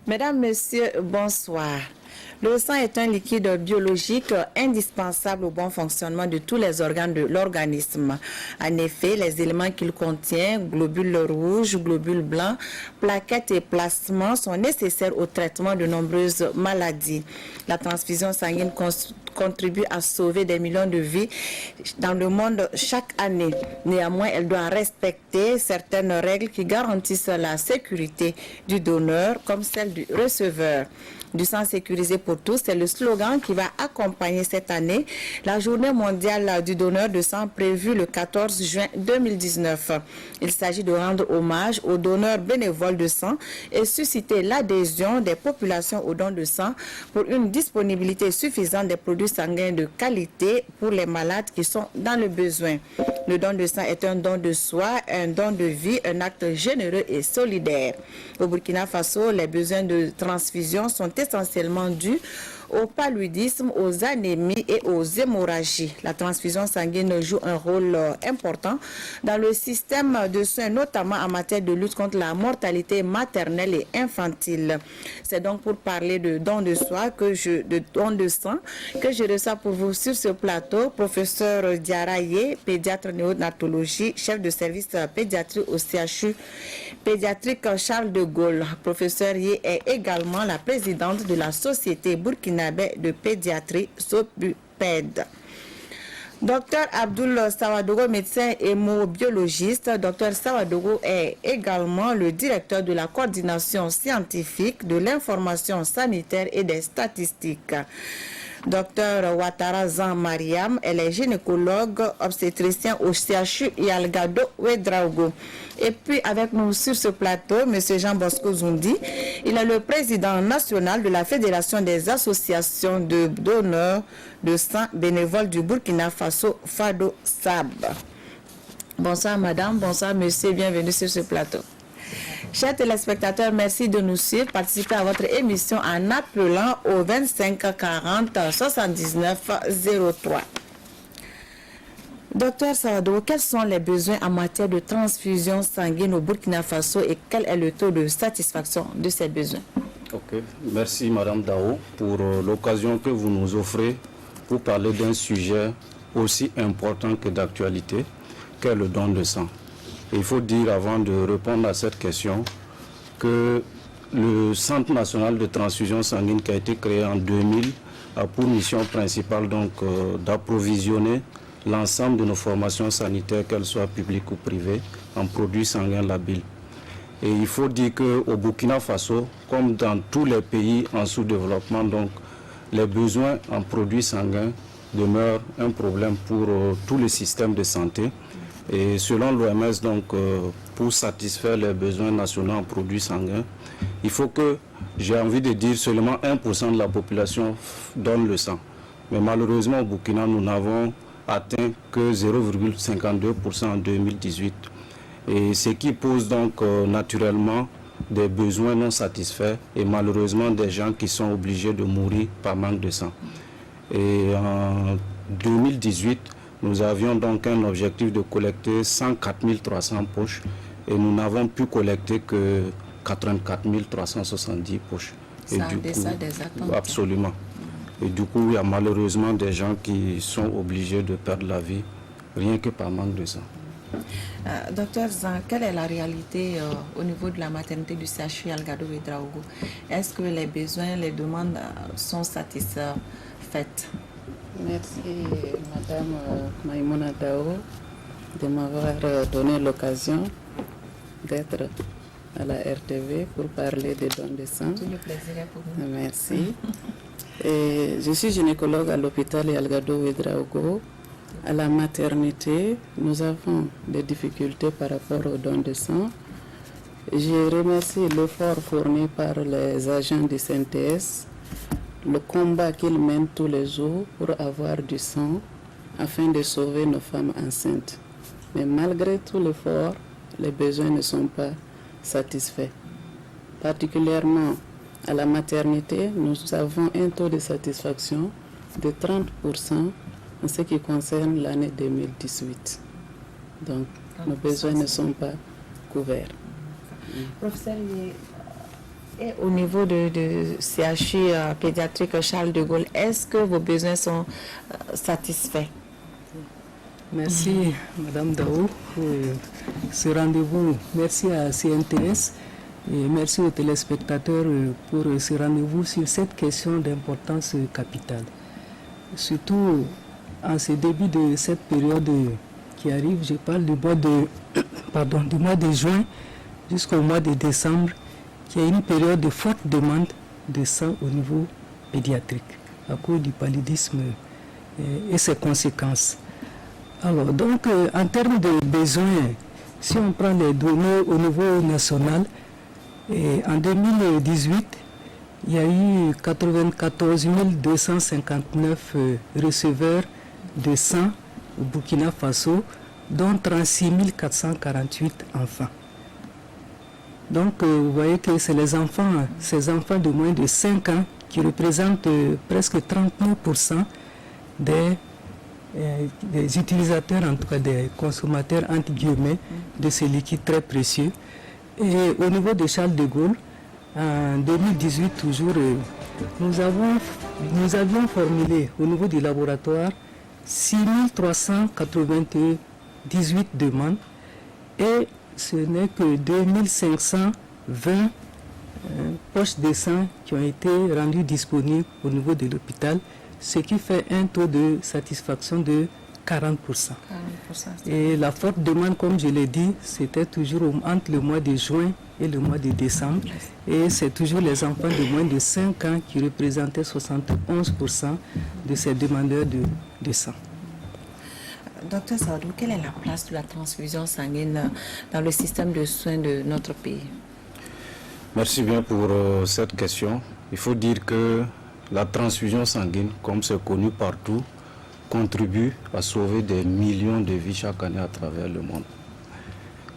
Mesdames, Messieurs, bonsoir. Le sang est un liquide biologique indispensable au bon fonctionnement de tous les organes de l'organisme. En effet, les éléments qu'il contient, globules rouges, globules blancs, plaquettes et plasmas, sont nécessaires au traitement de nombreuses maladies. La transfusion sanguine contribue à sauver des millions de vies dans le monde chaque année. Néanmoins, elle doit respecter certaines règles qui garantissent la sécurité du donneur comme celle du receveur. Du sang sécurisé pour tous, c'est le slogan qui va accompagner cette année la journée mondiale du donneur de sang prévue le 14 juin 2019. Il s'agit de rendre hommage aux donneurs bénévoles de sang et susciter l'adhésion des populations aux dons de sang pour une disponibilité suffisante des produits sanguins de qualité pour les malades qui sont dans le besoin. Le don de sang est un don de soi, un don de vie, un acte généreux et solidaire. Au Burkina Faso, les besoins de transfusion sont essentiellement dus au paludisme, aux anémies et aux hémorragies. La transfusion sanguine joue un rôle important dans le système de soins, notamment en matière de lutte contre la mortalité maternelle et infantile. C'est donc pour parler de don de soi, de don de sang, que je reçois pour vous sur ce plateau professeur Diarra Yé, pédiatre néonatologie, chef de service pédiatrie au CHU pédiatrique Charles de Gaulle. Professeur Yé est également la présidente de la Société burkinabé de pédiatrie SOBUPED. Docteur Abdoul Sawadogo, médecin hémobiologiste. Docteur Sawadogo est également le directeur de la coordination scientifique de l'information sanitaire et des statistiques. Docteur Ouattara Zan Mariam, elle est gynécologue obstétricien au CHU Yalgado Ouedraogo. Et puis avec nous sur ce plateau, M. Jean Bosco Zoundi, il est le président national de la Fédération des associations de donneurs de sang bénévoles du Burkina Faso, Fado Sab. Bonsoir madame, bonsoir monsieur, bienvenue sur ce plateau. Chers téléspectateurs, merci de nous suivre. Participez à votre émission en appelant au 25 40 79 03. Docteur Sawadogo, quels sont les besoins en matière de transfusion sanguine au Burkina Faso et quel est le taux de satisfaction de ces besoins? Ok, merci Madame Dao pour l'occasion que vous nous offrez pour parler d'un sujet aussi important que d'actualité qu'est le don de sang. Il faut dire avant de répondre à cette question que le Centre national de transfusion sanguine qui a été créé en 2000 a pour mission principale d'approvisionner l'ensemble de nos formations sanitaires, qu'elles soient publiques ou privées, en produits sanguins labiles. Et il faut dire qu'au Burkina Faso, comme dans tous les pays en sous-développement, les besoins en produits sanguins demeurent un problème pour tous les systèmes de santé. Et selon l'OMS, pour satisfaire les besoins nationaux en produits sanguins, il faut que, j'ai envie de dire, seulement 1% de la population donne le sang. Mais malheureusement, au Burkina, nous n'avons atteint que 0,52% en 2018. Et ce qui pose naturellement des besoins non satisfaits et malheureusement des gens qui sont obligés de mourir par manque de sang. Et en 2018, nous avions donc un objectif de collecter 104 300 poches et nous n'avons pu collecter que 84 370 poches. Ça a des attentes. Absolument. Et du coup, il y a malheureusement des gens qui sont obligés de perdre la vie rien que par manque de sang. Docteur Zan, quelle est la réalité au niveau de la maternité du CHU Yalgado Ouedraogo? Est-ce que les besoins, les demandes sont satisfaites? Merci Madame Maïmouna Dao de m'avoir donné l'occasion d'être à la RTV pour parler des dons de sang. Tout le plaisir est pour nous. Merci. Et je suis gynécologue à l'hôpital Yalgado Ouedraogo. À la maternité, nous avons des difficultés par rapport aux dons de sang. Je remercie l'effort fourni par les agents du CNTS, le combat qu'ils mènent tous les jours pour avoir du sang afin de sauver nos femmes enceintes. Mais malgré tout l'effort, les besoins ne sont pas satisfaits. Particulièrement à la maternité, nous avons un taux de satisfaction de 30% en ce qui concerne l'année 2018. Donc, nos besoins ne sont pas couverts. Professeur, Et au niveau de CHU pédiatrique Charles de Gaulle, est-ce que vos besoins sont satisfaits? Merci Madame Dao pour ce rendez-vous. Merci à CNTS et merci aux téléspectateurs pour ce rendez-vous sur cette question d'importance capitale. Surtout en ce début de cette période qui arrive, je parle du mois de juin jusqu'au mois de décembre, qui est une période de forte demande de sang au niveau pédiatrique à cause du paludisme et ses conséquences. Alors, donc, en termes de besoins, si on prend les données au niveau national, en 2018, il y a eu 94 259 receveurs de sang au Burkina Faso, dont 36 448 enfants. Donc, vous voyez que c'est ces enfants de moins de 5 ans qui représentent presque 39% des utilisateurs, en tout cas des consommateurs, entre guillemets, de ces liquides très précieux. Et au niveau de Charles de Gaulle, en 2018 toujours, nous avions formulé au niveau du laboratoire 6 398 demandes et ce n'est que 2520 poches de sang qui ont été rendues disponibles au niveau de l'hôpital, ce qui fait un taux de satisfaction de 40%. Et la forte demande, comme je l'ai dit, c'était toujours entre le mois de juin et le mois de décembre. Et c'est toujours les enfants de moins de 5 ans qui représentaient 71% de ces demandeurs de sang. Docteur Saadou, quelle est la place de la transfusion sanguine dans le système de soins de notre pays? Merci bien pour cette question. Il faut dire que la transfusion sanguine, comme c'est connu partout, contribue à sauver des millions de vies chaque année à travers le monde.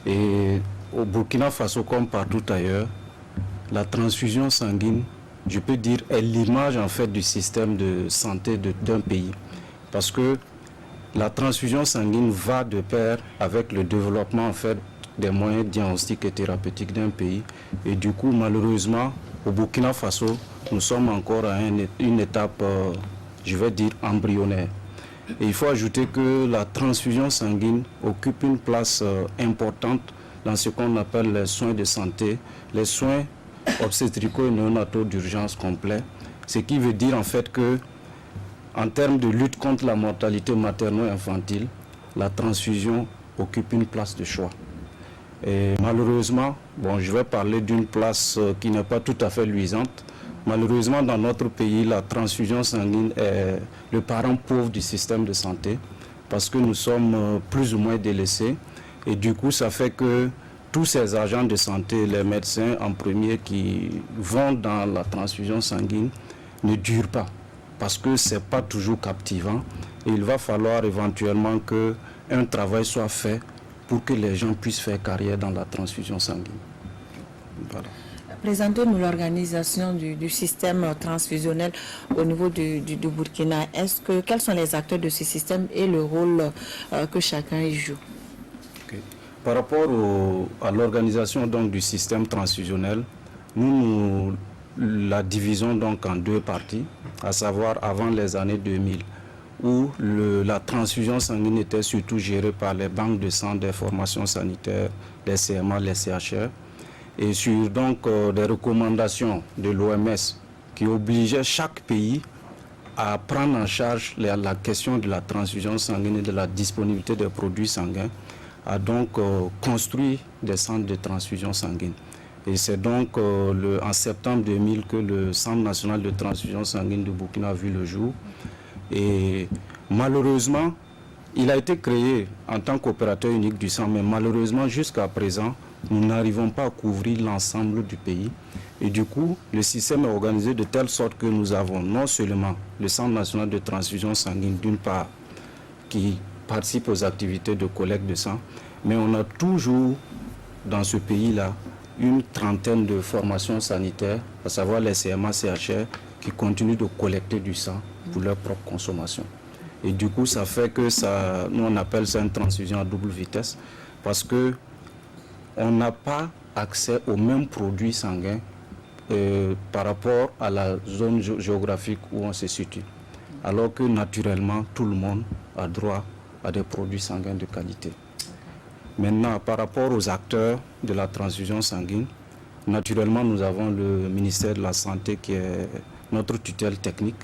Et au Burkina Faso, comme partout ailleurs, la transfusion sanguine, je peux dire, est l'image en fait du système de santé d'un pays. Parce que la transfusion sanguine va de pair avec le développement en fait des moyens diagnostiques et thérapeutiques d'un pays. Et du coup, malheureusement, au Burkina Faso, nous sommes encore à une étape, je vais dire, embryonnaire. Et il faut ajouter que la transfusion sanguine occupe une place importante dans ce qu'on appelle les soins de santé, les soins obstétricaux et néonataux d'urgence complets, ce qui veut dire en fait que en termes de lutte contre la mortalité materno-infantile, la transfusion occupe une place de choix. Et malheureusement, je vais parler d'une place qui n'est pas tout à fait luisante. Malheureusement, dans notre pays, la transfusion sanguine est le parent pauvre du système de santé parce que nous sommes plus ou moins délaissés. Et du coup, ça fait que tous ces agents de santé, les médecins en premier qui vont dans la transfusion sanguine, ne durent pas parce que ce n'est pas toujours captivant. Et il va falloir éventuellement qu'un travail soit fait pour que les gens puissent faire carrière dans la transfusion sanguine. Voilà. Présentez-nous l'organisation du système transfusionnel au niveau du Burkina. Quels sont les acteurs de ce système et le rôle que chacun y joue? Okay. Par rapport à l'organisation donc du système transfusionnel, nous la divisons donc en deux parties, à savoir avant les années 2000, où la transfusion sanguine était surtout gérée par les banques de sang des formations sanitaires, les CMA, les CHR, et sur donc des recommandations de l'OMS qui obligeaient chaque pays à prendre en charge la question de la transfusion sanguine et de la disponibilité des produits sanguins, a donc construit des centres de transfusion sanguine. Et c'est donc en septembre 2000 que le Centre national de transfusion sanguine du Burkina a vu le jour. Et malheureusement, il a été créé en tant qu'opérateur unique du sang, mais malheureusement, jusqu'à présent, nous n'arrivons pas à couvrir l'ensemble du pays. Et du coup, le système est organisé de telle sorte que nous avons non seulement le Centre national de transfusion sanguine, d'une part, qui participe aux activités de collecte de sang, mais on a toujours, dans ce pays-là, une trentaine de formations sanitaires, à savoir les CMA, CHR, qui continuent de collecter du sang pour leur propre consommation. Et du coup, ça fait que nous on appelle ça une transfusion à double vitesse, parce que on n'a pas accès aux mêmes produits sanguins par rapport à la zone géographique où on se situe. Alors que naturellement, tout le monde a droit à des produits sanguins de qualité. Maintenant, par rapport aux acteurs de la transfusion sanguine, naturellement, nous avons le ministère de la Santé qui est notre tutelle technique.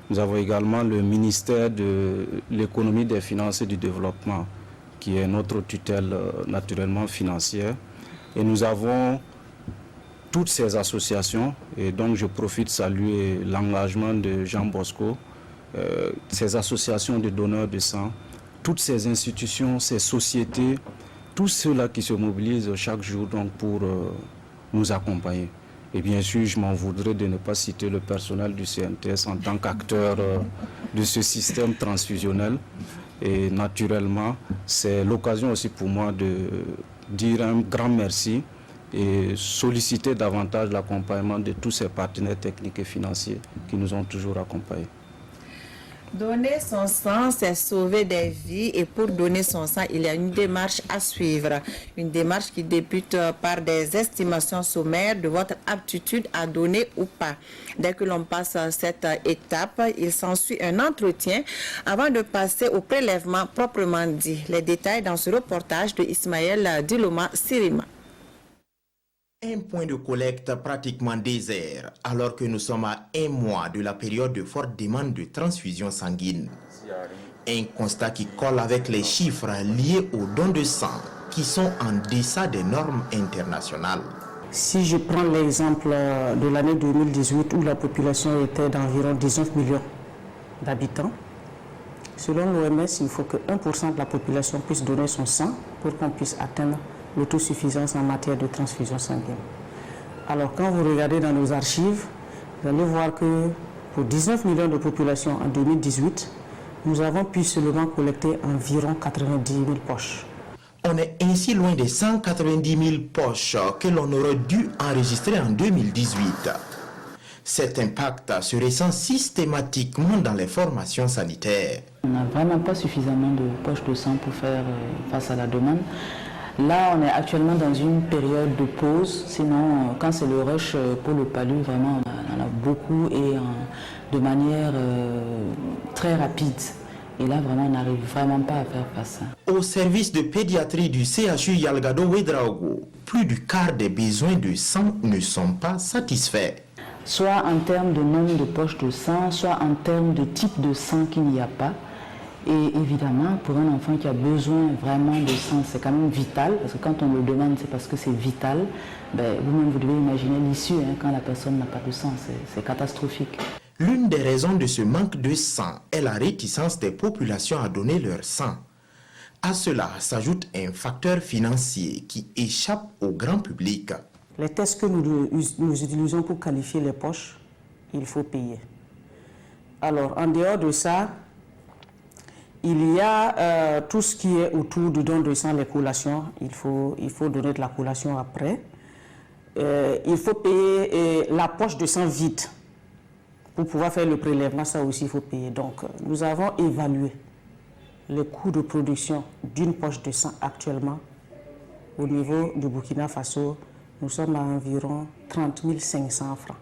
Nous avons également le ministère de l'économie, des finances et du développement qui est notre tutelle naturellement financière. Et nous avons toutes ces associations, et donc je profite de saluer l'engagement de Jean Bosco, ces associations de donneurs de sang, toutes ces institutions, ces sociétés, tous ceux-là qui se mobilisent chaque jour donc, pour nous accompagner. Et bien sûr, je m'en voudrais de ne pas citer le personnel du CNTS en tant qu'acteur de ce système transfusionnel. Et naturellement, c'est l'occasion aussi pour moi de dire un grand merci et solliciter davantage l'accompagnement de tous ces partenaires techniques et financiers qui nous ont toujours accompagnés. Donner son sang, c'est sauver des vies, et pour donner son sang, il y a une démarche à suivre. Une démarche qui débute par des estimations sommaires de votre aptitude à donner ou pas. Dès que l'on passe cette étape, il s'ensuit un entretien avant de passer au prélèvement proprement dit. Les détails dans ce reportage de Ismaël Diloma Sirima. Un point de collecte pratiquement désert, alors que nous sommes à un mois de la période de forte demande de transfusion sanguine. Un constat qui colle avec les chiffres liés aux dons de sang, qui sont en deçà des normes internationales. Si je prends l'exemple de l'année 2018 où la population était d'environ 19 millions d'habitants, selon l'OMS, il faut que 1% de la population puisse donner son sang pour qu'on puisse atteindre l'autosuffisance en matière de transfusion sanguine. Alors quand vous regardez dans nos archives, vous allez voir que pour 19 millions de population en 2018, nous avons pu seulement collecter environ 90 000 poches. On est ainsi loin des 190 000 poches que l'on aurait dû enregistrer en 2018. Cet impact se ressent systématiquement dans les formations sanitaires. On n'a vraiment pas suffisamment de poches de sang pour faire face à la demande. Là, on est actuellement dans une période de pause. Sinon, quand c'est le rush pour le palu, vraiment, on en a beaucoup et de manière très rapide. Et là, vraiment, on n'arrive vraiment pas à faire face. Au service de pédiatrie du CHU Yalgado Ouédraogo, plus du quart des besoins de sang ne sont pas satisfaits. Soit en termes de nombre de poches de sang, soit en termes de type de sang qu'il n'y a pas. Et évidemment, pour un enfant qui a besoin vraiment de sang, c'est quand même vital, parce que quand on le demande, c'est parce que c'est vital. Vous-même, vous devez imaginer l'issue quand la personne n'a pas de sang, c'est catastrophique. L'une des raisons de ce manque de sang est la réticence des populations à donner leur sang. À cela s'ajoute un facteur financier qui échappe au grand public. Les tests que nous utilisons pour qualifier les poches, il faut payer. Alors, en dehors de ça, il y a tout ce qui est autour du don de sang, les collations. Il faut donner de la collation après. Il faut payer la poche de sang vide. Pour pouvoir faire le prélèvement, ça aussi, il faut payer. Donc, nous avons évalué les coûts de production d'une poche de sang actuellement. Au niveau du Burkina Faso, nous sommes à environ 30 500 francs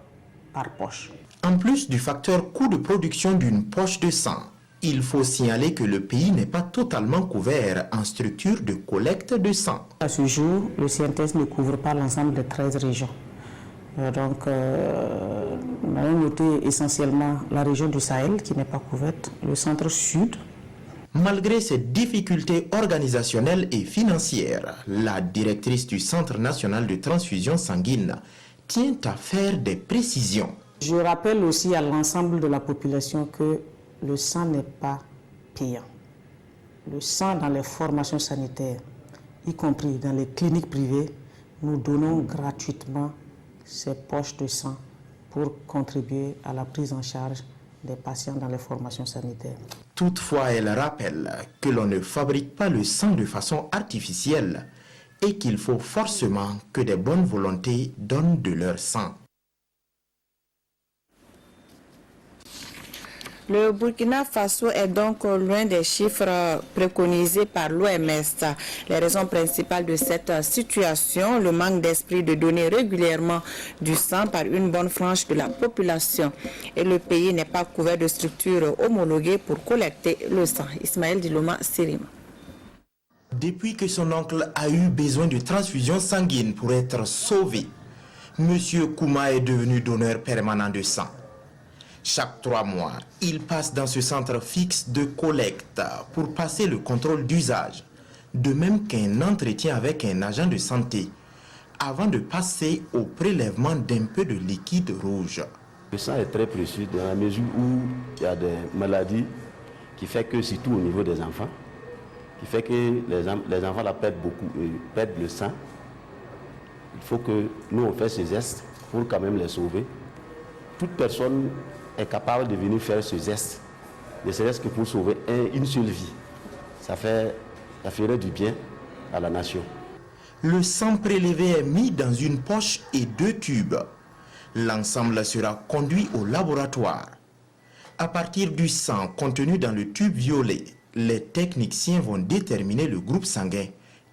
par poche. En plus du facteur coût de production d'une poche de sang, il faut signaler que le pays n'est pas totalement couvert en structure de collecte de sang. À ce jour, le CNTS ne couvre pas l'ensemble des 13 régions. Donc, nous avons noté essentiellement la région du Sahel qui n'est pas couverte, le centre-sud. Malgré ces difficultés organisationnelles et financières, la directrice du Centre national de transfusion sanguine tient à faire des précisions. Je rappelle aussi à l'ensemble de la population que le sang n'est pas payant. Le sang dans les formations sanitaires, y compris dans les cliniques privées, nous donnons gratuitement ces poches de sang pour contribuer à la prise en charge des patients dans les formations sanitaires. Toutefois, elle rappelle que l'on ne fabrique pas le sang de façon artificielle et qu'il faut forcément que des bonnes volontés donnent de leur sang. Le Burkina Faso est donc loin des chiffres préconisés par l'OMS. Les raisons principales de cette situation, le manque d'esprit de donner régulièrement du sang par une bonne frange de la population. Et le pays n'est pas couvert de structures homologuées pour collecter le sang. Ismaël Diloma Sirima. Depuis que son oncle a eu besoin de transfusion sanguine pour être sauvé, M. Kouma est devenu donneur permanent de sang. Chaque 3 mois, il passe dans ce centre fixe de collecte pour passer le contrôle d'usage, de même qu'un entretien avec un agent de santé, avant de passer au prélèvement d'un peu de liquide rouge. Le sang est très précieux dans la mesure où il y a des maladies qui font que, surtout au niveau des enfants, qui fait que les enfants la perdent beaucoup, perdent le sang. Il faut que nous on fasse ces gestes pour quand même les sauver. Toute personne est capable de venir faire ce geste, ne serait-ce que pour sauver une seule vie. Ça ferait du bien à la nation. Le sang prélevé est mis dans une poche et 2 tubes. L'ensemble sera conduit au laboratoire. À partir du sang contenu dans le tube violet, les techniciens vont déterminer le groupe sanguin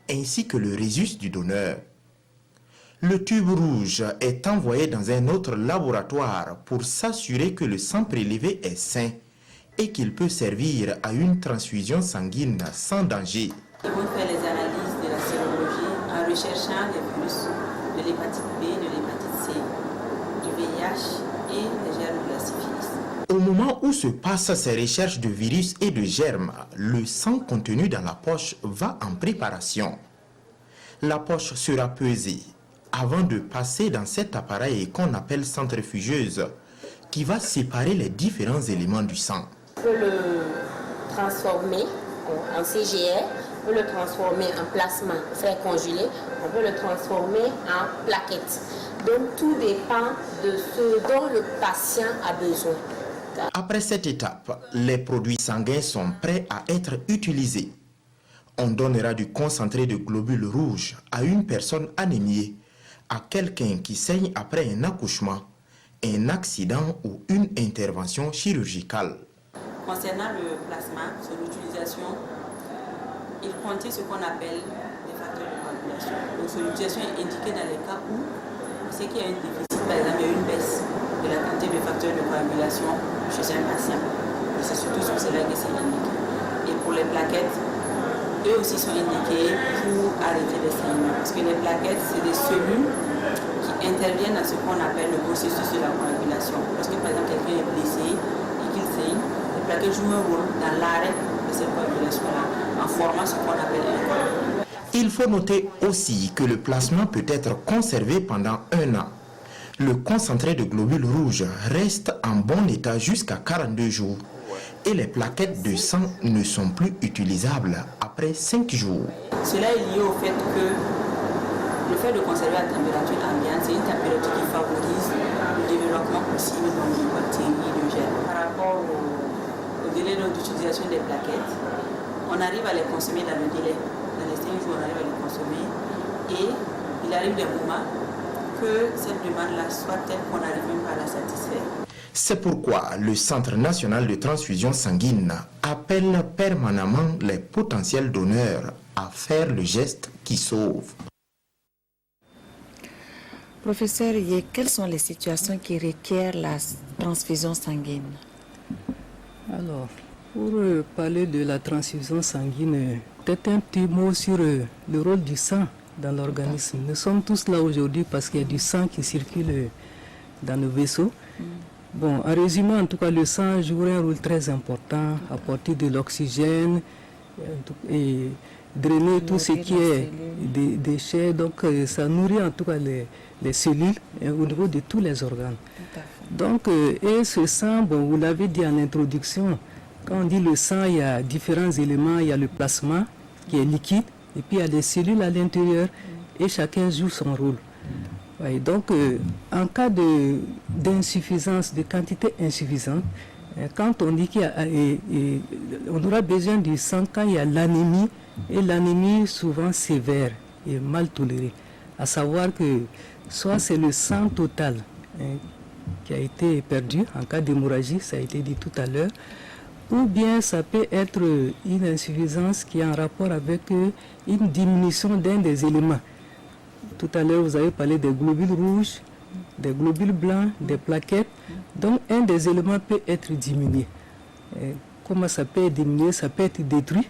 ainsi que le résus du donneur. Le tube rouge est envoyé dans un autre laboratoire pour s'assurer que le sang prélevé est sain et qu'il peut servir à une transfusion sanguine sans danger. Ils vont faire les analyses de la sérologie en recherchant les virus de l'hépatite B, de l'hépatite C, du VIH et des germes de la syphilis. Au moment où se passent ces recherches de virus et de germes, le sang contenu dans la poche va en préparation. La poche sera pesée avant de passer dans cet appareil qu'on appelle centrifugeuse, qui va séparer les différents éléments du sang. On peut le transformer en CGR, on peut le transformer en plasma fait congelé, on peut le transformer en plaquettes. Donc tout dépend de ce dont le patient a besoin. Après cette étape, les produits sanguins sont prêts à être utilisés. On donnera du concentré de globules rouges à une personne anémiée, à quelqu'un qui saigne après un accouchement, un accident ou une intervention chirurgicale. Concernant le plasma, son utilisation, il contient ce qu'on appelle des facteurs de coagulation. Donc son utilisation est indiquée dans les cas où on sait qu'il y a un déficit, par exemple il y a une baisse de la quantité de facteurs de coagulation chez un patient. Et c'est surtout sur cela que c'est indiqué. Et pour les plaquettes, eux aussi sont indiqués pour arrêter les saignements. Parce que les plaquettes, c'est des cellules qui interviennent dans ce qu'on appelle le processus de la coagulation. Lorsque par exemple quelqu'un est blessé et qu'il saigne, les plaquettes jouent un rôle dans l'arrêt de cette coagulation-là en formant ce qu'on appelle un coagule. Il faut noter aussi que le plasma peut être conservé pendant 1 an. Le concentré de globules rouges reste en bon état jusqu'à 42 jours et les plaquettes de sang ne sont plus utilisables après 5 jours. Cela est lié au fait que le fait de conserver la température ambiante, c'est une température qui favorise le développement possible de bactéries, de germes. Par rapport au délai d'utilisation des plaquettes, on arrive à les consommer dans le délai. Dans les 5 jours, on arrive à les consommer et il arrive des moments que cette demande-là soit telle qu'on n'arrive même pas à la satisfaire. C'est pourquoi le Centre national de transfusion sanguine appelle permanemment les potentiels donneurs à faire le geste qui sauve. Professeur Yé, quelles sont les situations qui requièrent la transfusion sanguine? Alors, pour parler de la transfusion sanguine, peut-être un petit mot sur le rôle du sang dans l'organisme. Nous sommes tous là aujourd'hui parce qu'il y a du sang qui circule dans nos vaisseaux. Bon, en résumé, en tout cas, le sang joue un rôle très important, apporter de l'oxygène et drainer tout ce qui est des déchets. Donc, ça nourrit en tout cas les cellules au niveau de tous les organes. Donc, et ce sang, bon, vous l'avez dit en introduction, quand on dit le sang, il y a différents éléments. Il y a le plasma qui est liquide et puis il y a des cellules à l'intérieur et chacun joue son rôle. Ouais, donc, en cas d'insuffisance, de quantité insuffisante, quand on dit qu'on aura besoin du sang quand il y a l'anémie, et l'anémie souvent sévère et mal tolérée, à savoir que soit c'est le sang total qui a été perdu en cas d'hémorragie, ça a été dit tout à l'heure, ou bien ça peut être une insuffisance qui est en rapport avec une diminution d'un des éléments. Tout à l'heure, vous avez parlé des globules rouges, des globules blancs, des plaquettes. Donc, un des éléments peut être diminué. Comment ça peut être diminué? Ça peut être détruit.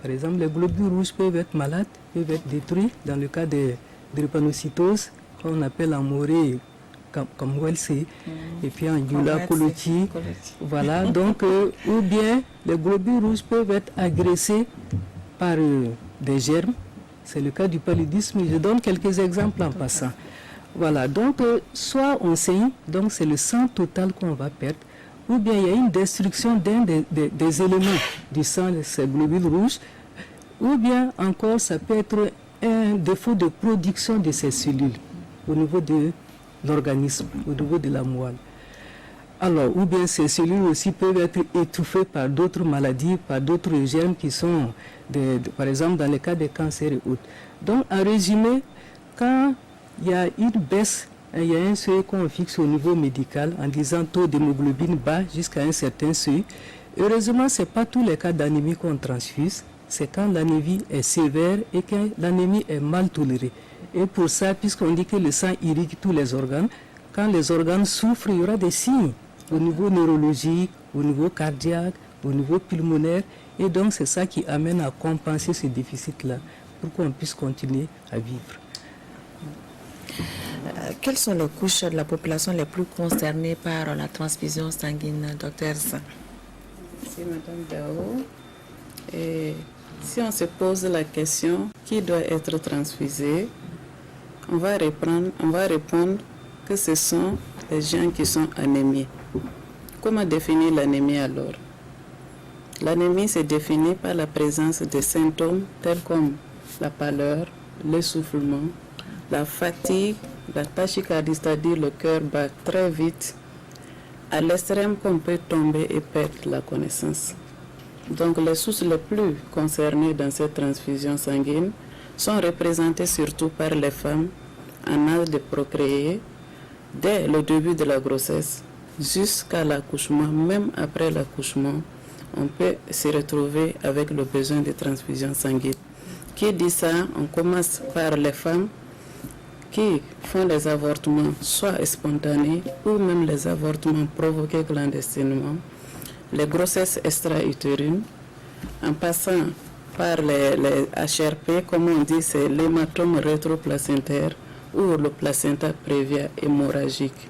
Par exemple, les globules rouges peuvent être malades, peuvent être détruits dans le cas de drépanocytose, qu'on appelle en morée comme Wells, et puis en Eula colotti. Voilà, donc, ou bien les globules rouges peuvent être agressés par des germes. C'est le cas du paludisme. Je donne quelques exemples en passant. Voilà, donc soit on saigne, donc c'est le sang total qu'on va perdre, ou bien il y a une destruction d'un des éléments du sang, ces globules rouges, ou bien encore ça peut être un défaut de production de ces cellules au niveau de l'organisme, au niveau de la moelle. Alors, ou bien ces cellules aussi peuvent être étouffées par d'autres maladies, par d'autres germes qui sont, par exemple, dans le cas des cancers et autres. Donc, en résumé, quand il y a une baisse, il y a un seuil qu'on fixe au niveau médical en disant taux d'hémoglobine bas jusqu'à un certain seuil. Heureusement, ce n'est pas tous les cas d'anémie qu'on transfuse. C'est quand l'anémie est sévère et que l'anémie est mal tolérée. Et pour ça, puisqu'on dit que le sang irrigue tous les organes, quand les organes souffrent, il y aura des signes au niveau neurologique, au niveau cardiaque, au niveau pulmonaire. Et donc, c'est ça qui amène à compenser ce déficit-là pour qu'on puisse continuer à vivre. Quelles sont les couches de la population les plus concernées par la transfusion sanguine, Dr. San? Merci, Madame Dao. Et si on se pose la question qui doit être transfusé, on va répondre que ce sont les gens qui sont anémiés. Comment définir l'anémie alors? L'anémie se définit par la présence de symptômes tels comme la pâleur, l'essoufflement, la fatigue, la tachycardie, c'est-à-dire le cœur bat très vite, à l'extrême qu'on peut tomber et perdre la connaissance. Donc les sources les plus concernées dans cette transfusion sanguine sont représentées surtout par les femmes en âge de procréer dès le début de la grossesse jusqu'à l'accouchement. Même après l'accouchement, on peut se retrouver avec le besoin de transfusion sanguine. Qui dit ça? On commence par les femmes qui font les avortements soit spontanés ou même les avortements provoqués clandestinement, les grossesses extra-utérines, en passant par les HRP, comme on dit, c'est l'hématome rétroplacentaire ou le placenta prévia hémorragique.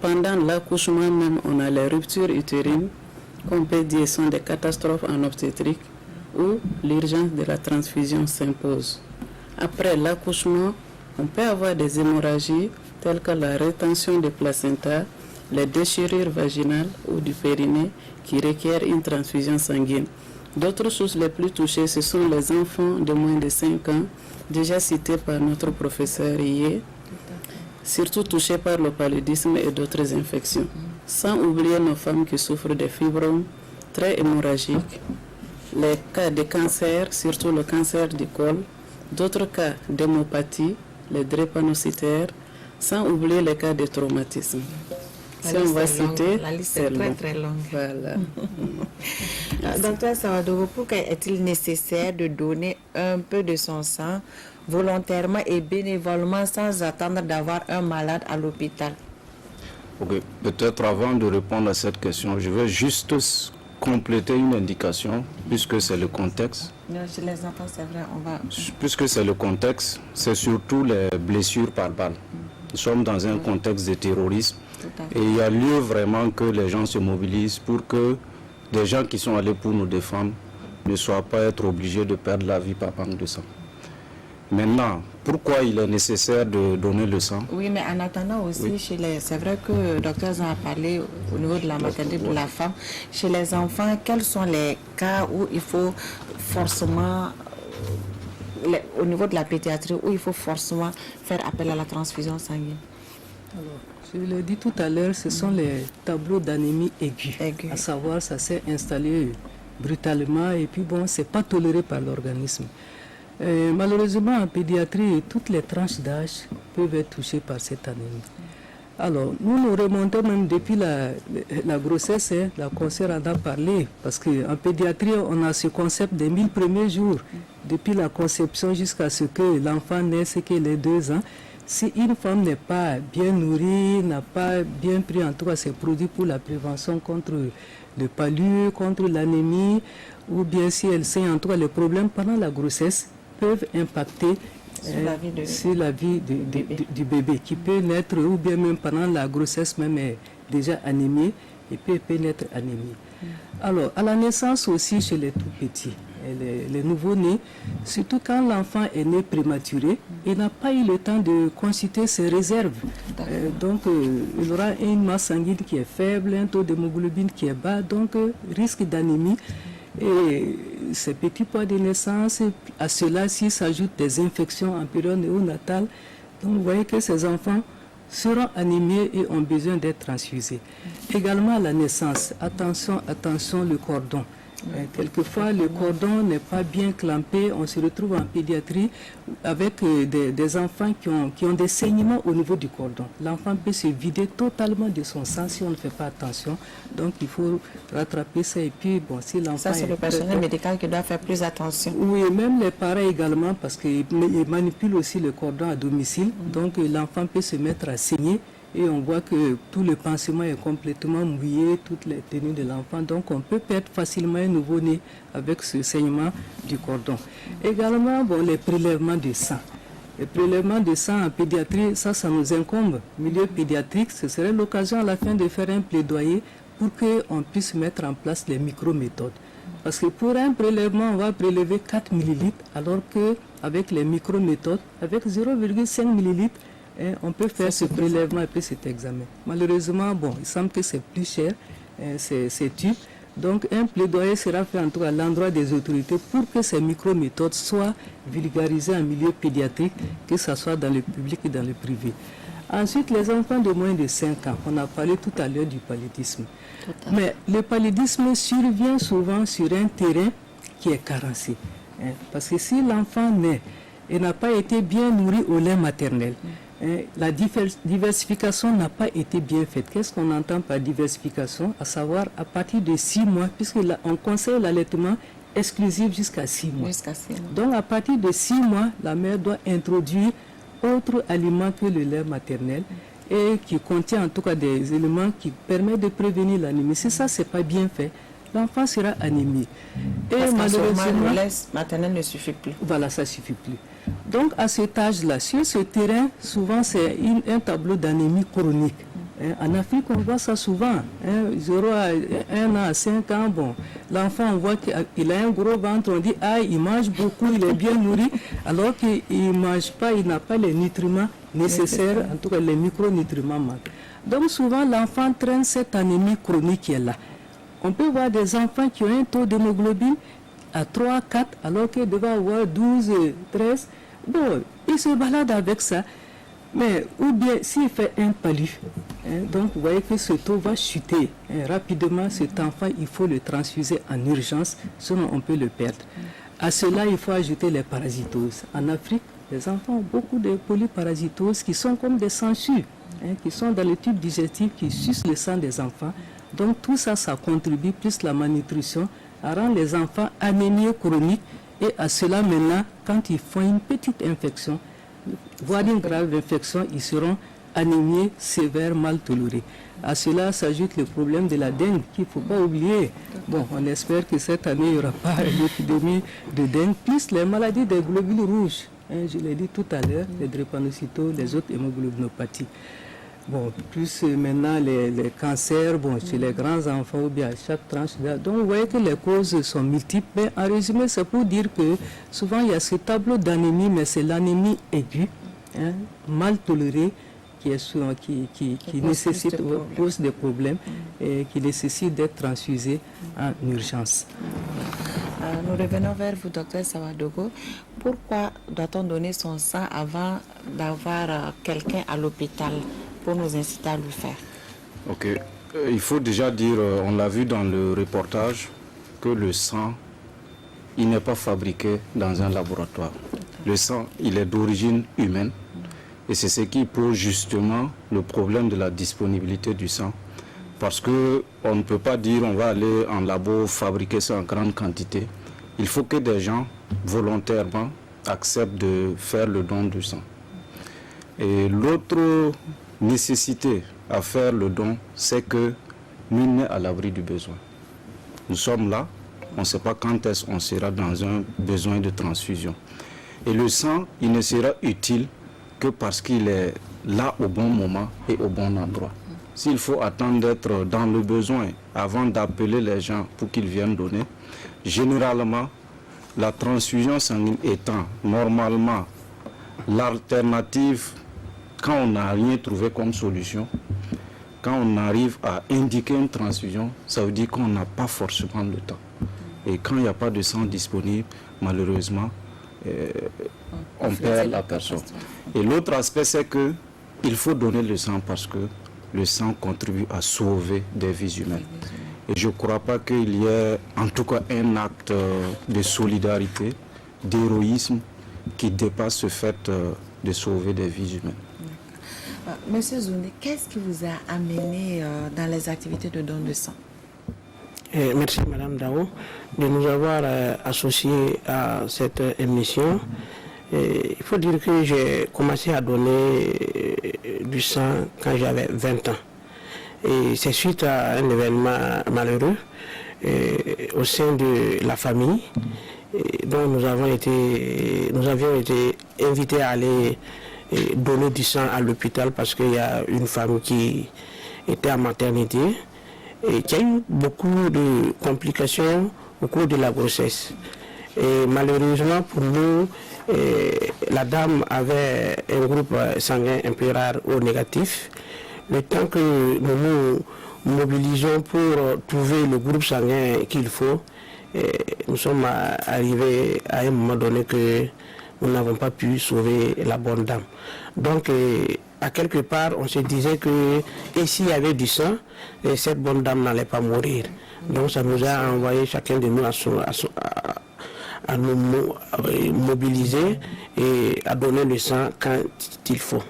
Pendant l'accouchement même, on a les ruptures utérines, qu'on peut dire sont des catastrophes en obstétrique, où l'urgence de la transfusion s'impose. Après l'accouchement, on peut avoir des hémorragies telles que la rétention du placenta, les déchirures vaginales ou du périnée qui requièrent une transfusion sanguine. D'autres sources les plus touchées, ce sont les enfants de moins de 5 ans, déjà cités par notre professeur hier, surtout touchés par le paludisme et d'autres infections. Sans oublier nos femmes qui souffrent de fibromes très hémorragiques, les cas de cancer, surtout le cancer du col, d'autres cas d'hémopathie, les drépanocytaires, sans oublier les cas de traumatisme. Si on va citer, la liste est très très longue. Voilà. Docteur Sawadogo, pourquoi est-il nécessaire de donner un peu de son sang volontairement et bénévolement sans attendre d'avoir un malade à l'hôpital? Ok, peut-être avant de répondre à cette question, je vais juste compléter une indication, puisque c'est le contexte. Non, chez les enfants, c'est vrai, on va... Puisque c'est le contexte, c'est surtout les blessures par balle. Nous sommes dans un contexte de terrorisme et il y a lieu vraiment que les gens se mobilisent pour que des gens qui sont allés pour nous défendre ne soient pas être obligés de perdre la vie par manque de sang. Maintenant, pourquoi il est nécessaire de donner le sang? Oui, mais en attendant aussi, oui. C'est vrai que le docteur en a parlé au niveau de la maternité de la femme. Chez les enfants, quels sont les cas où il faut forcément, au niveau de la pédiatrie, où il faut forcément faire appel à la transfusion sanguine? Alors, je l'ai dit tout à l'heure, ce sont les tableaux d'anémie aiguë. À savoir, ça s'est installé brutalement et puis bon, c'est pas toléré par l'organisme. Malheureusement, en pédiatrie, toutes les tranches d'âge peuvent être touchées par cette anémie. Alors, nous remontons même depuis la grossesse, hein, la conseillère en a parlé, parce qu'en pédiatrie, on a ce concept des 1000 premiers jours, depuis la conception jusqu'à ce que l'enfant naisse, qu'il ait 2 ans. Si une femme n'est pas bien nourrie, n'a pas bien pris en tout cas ses produits pour la prévention contre le palu, contre l'anémie, ou bien si elle saigne, en tout cas les problèmes pendant la grossesse peuvent impacter sur la vie du bébé qui peut naître ou bien même pendant la grossesse même est déjà anémie et peut naître anémie. Alors à la naissance aussi chez les tout petits, les nouveau-nés, surtout quand l'enfant est né prématuré, il n'a pas eu le temps de consulter ses réserves. Donc il aura une masse sanguine qui est faible, un taux d'hémoglobine qui est bas, donc risque d'anémie. Et ces petits poids de naissance, à cela s'il s'ajoute des infections en période néonatale, donc vous voyez que ces enfants seront anémiés et ont besoin d'être transfusés. Également à la naissance, attention, le cordon. Quelquefois, le cordon n'est pas bien clampé. On se retrouve en pédiatrie avec des enfants qui ont des saignements au niveau du cordon. L'enfant peut se vider totalement de son sang si on ne fait pas attention. Donc, il faut rattraper ça. Et puis, bon, si l'enfant... Ça, c'est le personnel médical qui doit faire plus attention. Oui, même les parents également, parce qu'ils manipulent aussi le cordon à domicile. Donc, l'enfant peut se mettre à saigner. Et on voit que tout le pansement est complètement mouillé, toutes les tenues de l'enfant. Donc on peut perdre facilement un nouveau-né avec ce saignement du cordon. Également, bon, les prélèvements de sang. Les prélèvements de sang en pédiatrie, ça nous incombe. Milieu pédiatrique, ce serait l'occasion à la fin de faire un plaidoyer pour qu'on puisse mettre en place les micro-méthodes. Parce que pour un prélèvement, on va prélever 4 ml, alors qu'avec les micro-méthodes, avec 0,5 ml, on peut faire ce prélèvement et puis cet examen. Malheureusement, bon, il semble que c'est plus cher, ces tubes. Donc, un plaidoyer sera fait en tout cas à l'endroit des autorités pour que ces micro-méthodes soient vulgarisées en milieu pédiatrique, que ce soit dans le public et dans le privé. Ensuite, les enfants de moins de 5 ans, on a parlé tout à l'heure du paludisme. Mais le paludisme survient souvent sur un terrain qui est carencé. Parce que si l'enfant naît et n'a pas été bien nourri au lait maternel, la diversification n'a pas été bien faite. Qu'est-ce qu'on entend par diversification? À savoir à partir de 6 mois, puisqu'on conseille l'allaitement exclusif jusqu'à 6 mois. Donc à partir de 6 mois, la mère doit introduire autre aliment que le lait maternel et qui contient en tout cas des éléments qui permettent de prévenir l'anémie. Si ça, c'est pas bien fait, l'enfant sera anémié. Et malheureusement, le lait maternel ne suffit plus. Voilà, ça ne suffit plus. Donc à cet âge-là, sur ce terrain, souvent c'est un tableau d'anémie chronique. En Afrique, on voit ça souvent. 0 à 1 an à 5 ans, bon, l'enfant, on voit qu'il a un gros ventre, on dit, ah, il mange beaucoup, il est bien nourri, alors qu'il ne mange pas, il n'a pas les nutriments nécessaires, en tout cas les micronutriments manquent. Donc souvent, l'enfant traîne cette anémie chronique qui est là. On peut voir des enfants qui ont un taux d'hémoglobine à 3, 4, alors qu'il devait avoir 12, 13. Bon, il se balade avec ça. Mais, ou bien, s'il fait un palu, donc vous voyez que ce taux va chuter. Rapidement, cet enfant, il faut le transfuser en urgence, sinon on peut le perdre. À cela, il faut ajouter les parasitoses. En Afrique, les enfants ont beaucoup de polyparasitoses qui sont comme des sangsues, qui sont dans le tube digestif, qui sucent le sang des enfants. Donc tout ça, ça contribue, plus la malnutrition, à rendre les enfants anémiés chroniques. Et à cela, maintenant, quand ils font une petite infection, voire une grave infection, ils seront anémiés, sévères, mal tolérés. À cela s'ajoute le problème de la dengue, qu'il ne faut pas oublier. Bon, on espère que cette année, il n'y aura pas l'épidémie de dengue, plus les maladies des globules rouges. Je l'ai dit tout à l'heure, les drépanocytoses, les autres hémoglobinopathies. Bon, plus maintenant les cancers, bon, chez les grands enfants ou bien à chaque tranche. Donc vous voyez que les causes sont multiples. Mais en résumé, c'est pour dire que souvent il y a ce tableau d'anémie, mais c'est l'anémie aiguë, mal tolérée, qui nécessite, pose des problèmes et qui nécessite d'être transfusée en urgence. Nous revenons vers vous, docteur Sawadogo. Pourquoi doit-on donner son sang avant d'avoir quelqu'un à l'hôpital pour nous inciter à le faire? Ok. Il faut déjà dire, on l'a vu dans le reportage, que le sang, il n'est pas fabriqué dans un laboratoire. Le sang, il est d'origine humaine. Et c'est ce qui pose justement le problème de la disponibilité du sang. Parce qu'on ne peut pas dire on va aller en labo fabriquer ça en grande quantité. Il faut que des gens volontairement acceptent de faire le don de sang. Et l'autre nécessité à faire le don, c'est que nul n'est à l'abri du besoin. Nous sommes là, on ne sait pas quand est-ce qu'on sera dans un besoin de transfusion. Et le sang, il ne sera utile que parce qu'il est là au bon moment et au bon endroit. S'il faut attendre d'être dans le besoin avant d'appeler les gens pour qu'ils viennent donner, généralement, la transfusion sanguine étant normalement l'alternative quand on n'a rien trouvé comme solution, quand on arrive à indiquer une transfusion, ça veut dire qu'on n'a pas forcément le temps. Et quand il n'y a pas de sang disponible, malheureusement, on perd la personne. Et l'autre aspect, c'est qu'il faut donner le sang parce que le sang contribue à sauver des vies humaines. Et je ne crois pas qu'il y ait en tout cas un acte de solidarité, d'héroïsme qui dépasse ce fait de sauver des vies humaines. Monsieur Zouné, qu'est-ce qui vous a amené dans les activités de don de sang? Merci Madame Dao de nous avoir associés à cette émission. Il faut dire que j'ai commencé à donner du sang quand j'avais 20 ans. Et c'est suite à un événement malheureux au sein de la famille dont nous avions été invités à aller donner du sang à l'hôpital parce qu'il y a une femme qui était en maternité et qui a eu beaucoup de complications au cours de la grossesse. Et malheureusement pour nous, la dame avait un groupe sanguin un peu rare au négatif. Le temps que nous nous mobilisons pour trouver le groupe sanguin qu'il faut, nous sommes arrivés à un moment donné que nous n'avons pas pu sauver la bonne dame. Donc, à quelque part, on se disait que s'il y avait du sang, cette bonne dame n'allait pas mourir. Donc, ça nous a envoyé chacun de nous à nous mobiliser et à donner le sang quand il faut.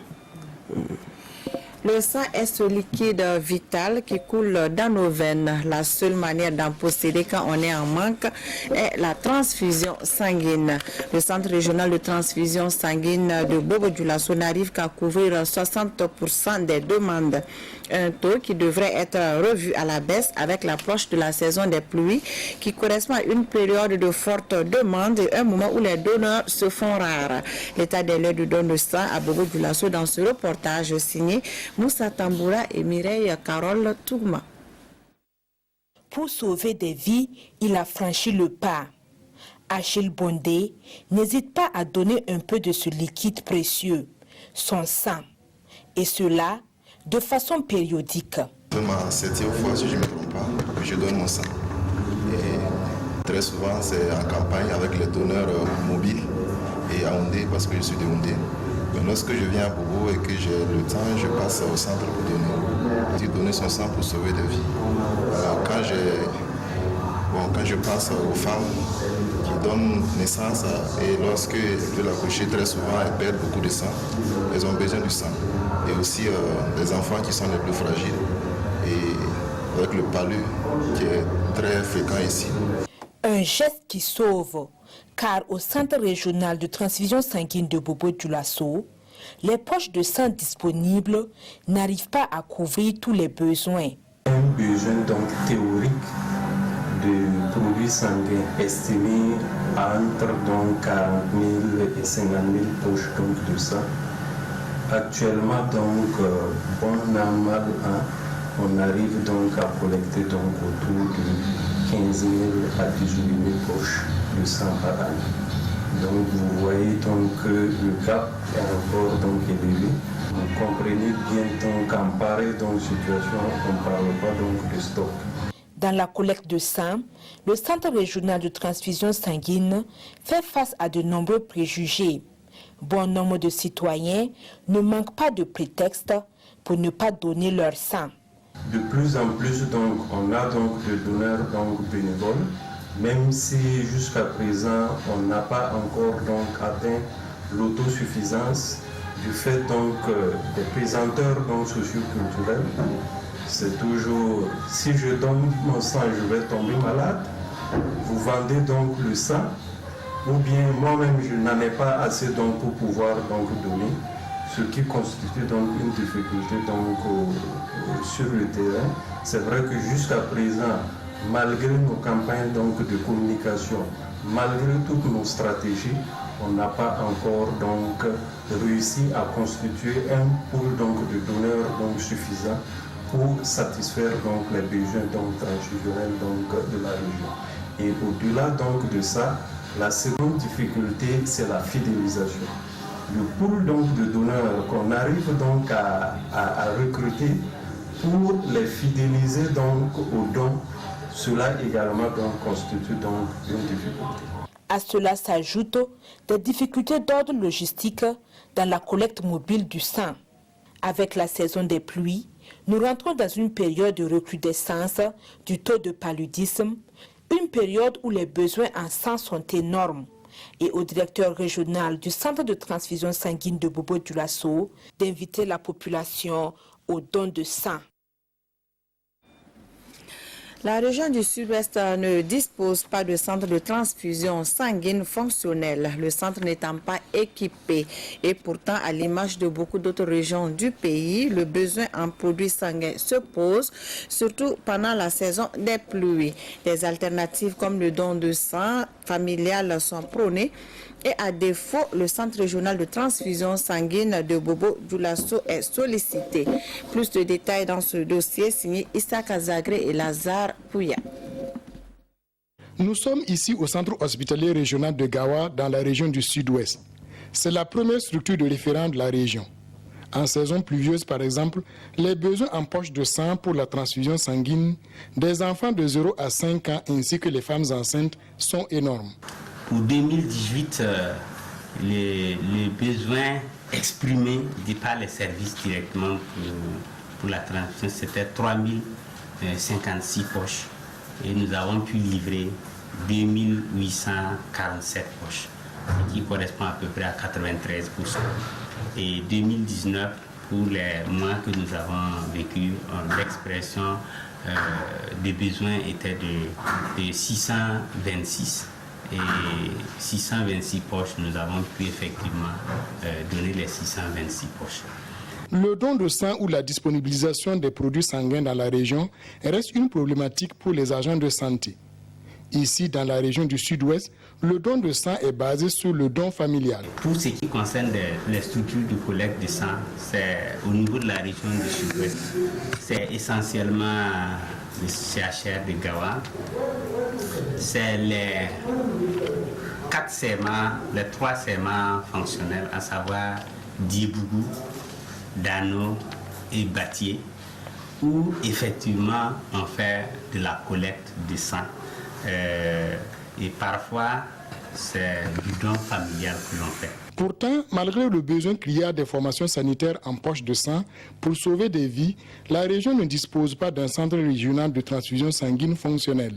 Le sang est ce liquide vital qui coule dans nos veines. La seule manière d'en posséder quand on est en manque est la transfusion sanguine. Le Centre régional de transfusion sanguine de Bobo-Dioulasso n'arrive qu'à couvrir 60% des demandes. Un taux qui devrait être revu à la baisse avec l'approche de la saison des pluies qui correspond à une période de forte demande et un moment où les donneurs se font rares. L'état des lieux du don de sang à Bobo-Dioulasso dans ce reportage signé Moussa Tamboura et Mireille Carole Tourma. Pour sauver des vies, il a franchi le pas. Achille Bondé n'hésite pas à donner un peu de ce liquide précieux, son sang. Et cela de façon périodique. C'est ma 7e fois, si je ne me trompe pas, que je donne mon sang. Et très souvent, c'est en campagne avec les donneurs mobiles et à Ondé, parce que je suis de Ondé. Mais lorsque je viens à Bobo et que j'ai le temps, je passe au centre pour donner son sang pour sauver des vies. Alors, quand je pense aux femmes qui donnent naissance et lorsque de l'accoucher, très souvent, elles perdent beaucoup de sang, elles ont besoin du sang. Et aussi les enfants qui sont les plus fragiles et avec le palu qui est très fréquent ici. Un geste qui sauve, car au Centre régional de transfusion sanguine de Bobo-Dioulasso, les poches de sang disponibles n'arrivent pas à couvrir tous les besoins. Un besoin donc théorique de produits sanguins estimé entre donc 40 000 et 50 000 poches donc de sang. Actuellement, donc, bon an, mal an, on arrive donc à collecter donc autour de 15 000 à 18 000 poches de sang par an. Donc, vous voyez donc que le gap est encore donc élevé. Vous comprenez bien donc qu'en pareille donc situation, on ne parle pas donc de stock. Dans la collecte de sang, le Centre régional de transfusion sanguine fait face à de nombreux préjugés. Bon nombre de citoyens ne manquent pas de prétextes pour ne pas donner leur sang. De plus en plus, donc, on a donc des donneurs donc, bénévoles, même si jusqu'à présent, on n'a pas encore donc, atteint l'autosuffisance du fait donc des pesanteurs donc socioculturels. C'est toujours, si je donne mon sang, je vais tomber malade. Vous vendez donc le sang, ou bien moi-même je n'en ai pas assez donc pour pouvoir donc donner, ce qui constitue donc une difficulté donc sur le terrain. C'est vrai que jusqu'à présent, malgré nos campagnes donc de communication, malgré toutes nos stratégies, on n'a pas encore donc réussi à constituer un pool donc de donneurs donc suffisant pour satisfaire donc les besoins donc transfusionnels donc de la région. Et au-delà donc de ça, la seconde difficulté, c'est la fidélisation. Le pool donc de donneurs qu'on arrive donc à recruter pour les fidéliser donc aux dons, cela également donc constitue donc une difficulté. À cela s'ajoutent des difficultés d'ordre logistique dans la collecte mobile du sang. Avec la saison des pluies, nous rentrons dans une période de recrudescence du taux de paludisme, une période où les besoins en sang sont énormes. Et au directeur régional du centre de transfusion sanguine de Bobo-Dioulasso d'inviter la population au don de sang. La région du Sud-Ouest ne dispose pas de centre de transfusion sanguine fonctionnel, le centre n'étant pas équipé. Et pourtant, à l'image de beaucoup d'autres régions du pays, le besoin en produits sanguins se pose, surtout pendant la saison des pluies. Des alternatives comme le don de sang familial sont prônées. Et à défaut, le centre régional de transfusion sanguine de Bobo-Dioulasso est sollicité. Plus de détails dans ce dossier signé Issa Kazagré et Lazare Pouya. Nous sommes ici au centre hospitalier régional de Gawa dans la région du Sud-Ouest. C'est la première structure de référent de la région. En saison pluvieuse, par exemple, les besoins en poche de sang pour la transfusion sanguine des enfants de 0 à 5 ans ainsi que les femmes enceintes sont énormes. Pour 2018, les besoins exprimés par les services directement pour la transfusion, c'était 3056 poches. Et nous avons pu livrer 2847 poches, ce qui correspond à peu près à 93%. Et 2019, pour les mois que nous avons vécu, l'expression des besoins était de 626. Et 626 poches, nous avons pu effectivement donner les 626 poches. Le don de sang ou la disponibilisation des produits sanguins dans la région reste une problématique pour les agents de santé. Ici, dans la région du Sud-Ouest, le don de sang est basé sur le don familial. Pour ce qui concerne les structures de collecte de sang, c'est au niveau de la région du Sud-Ouest. C'est essentiellement le CHR de Gawa. C'est les 4 serments, les 3 serments fonctionnels, à savoir Diebougou, Dano et Batier, où effectivement on fait de la collecte de sang. Et parfois, c'est du don familial que l'on fait. Pourtant, malgré le besoin criard des formations sanitaires en poche de sang pour sauver des vies, la région ne dispose pas d'un centre régional de transfusion sanguine fonctionnel.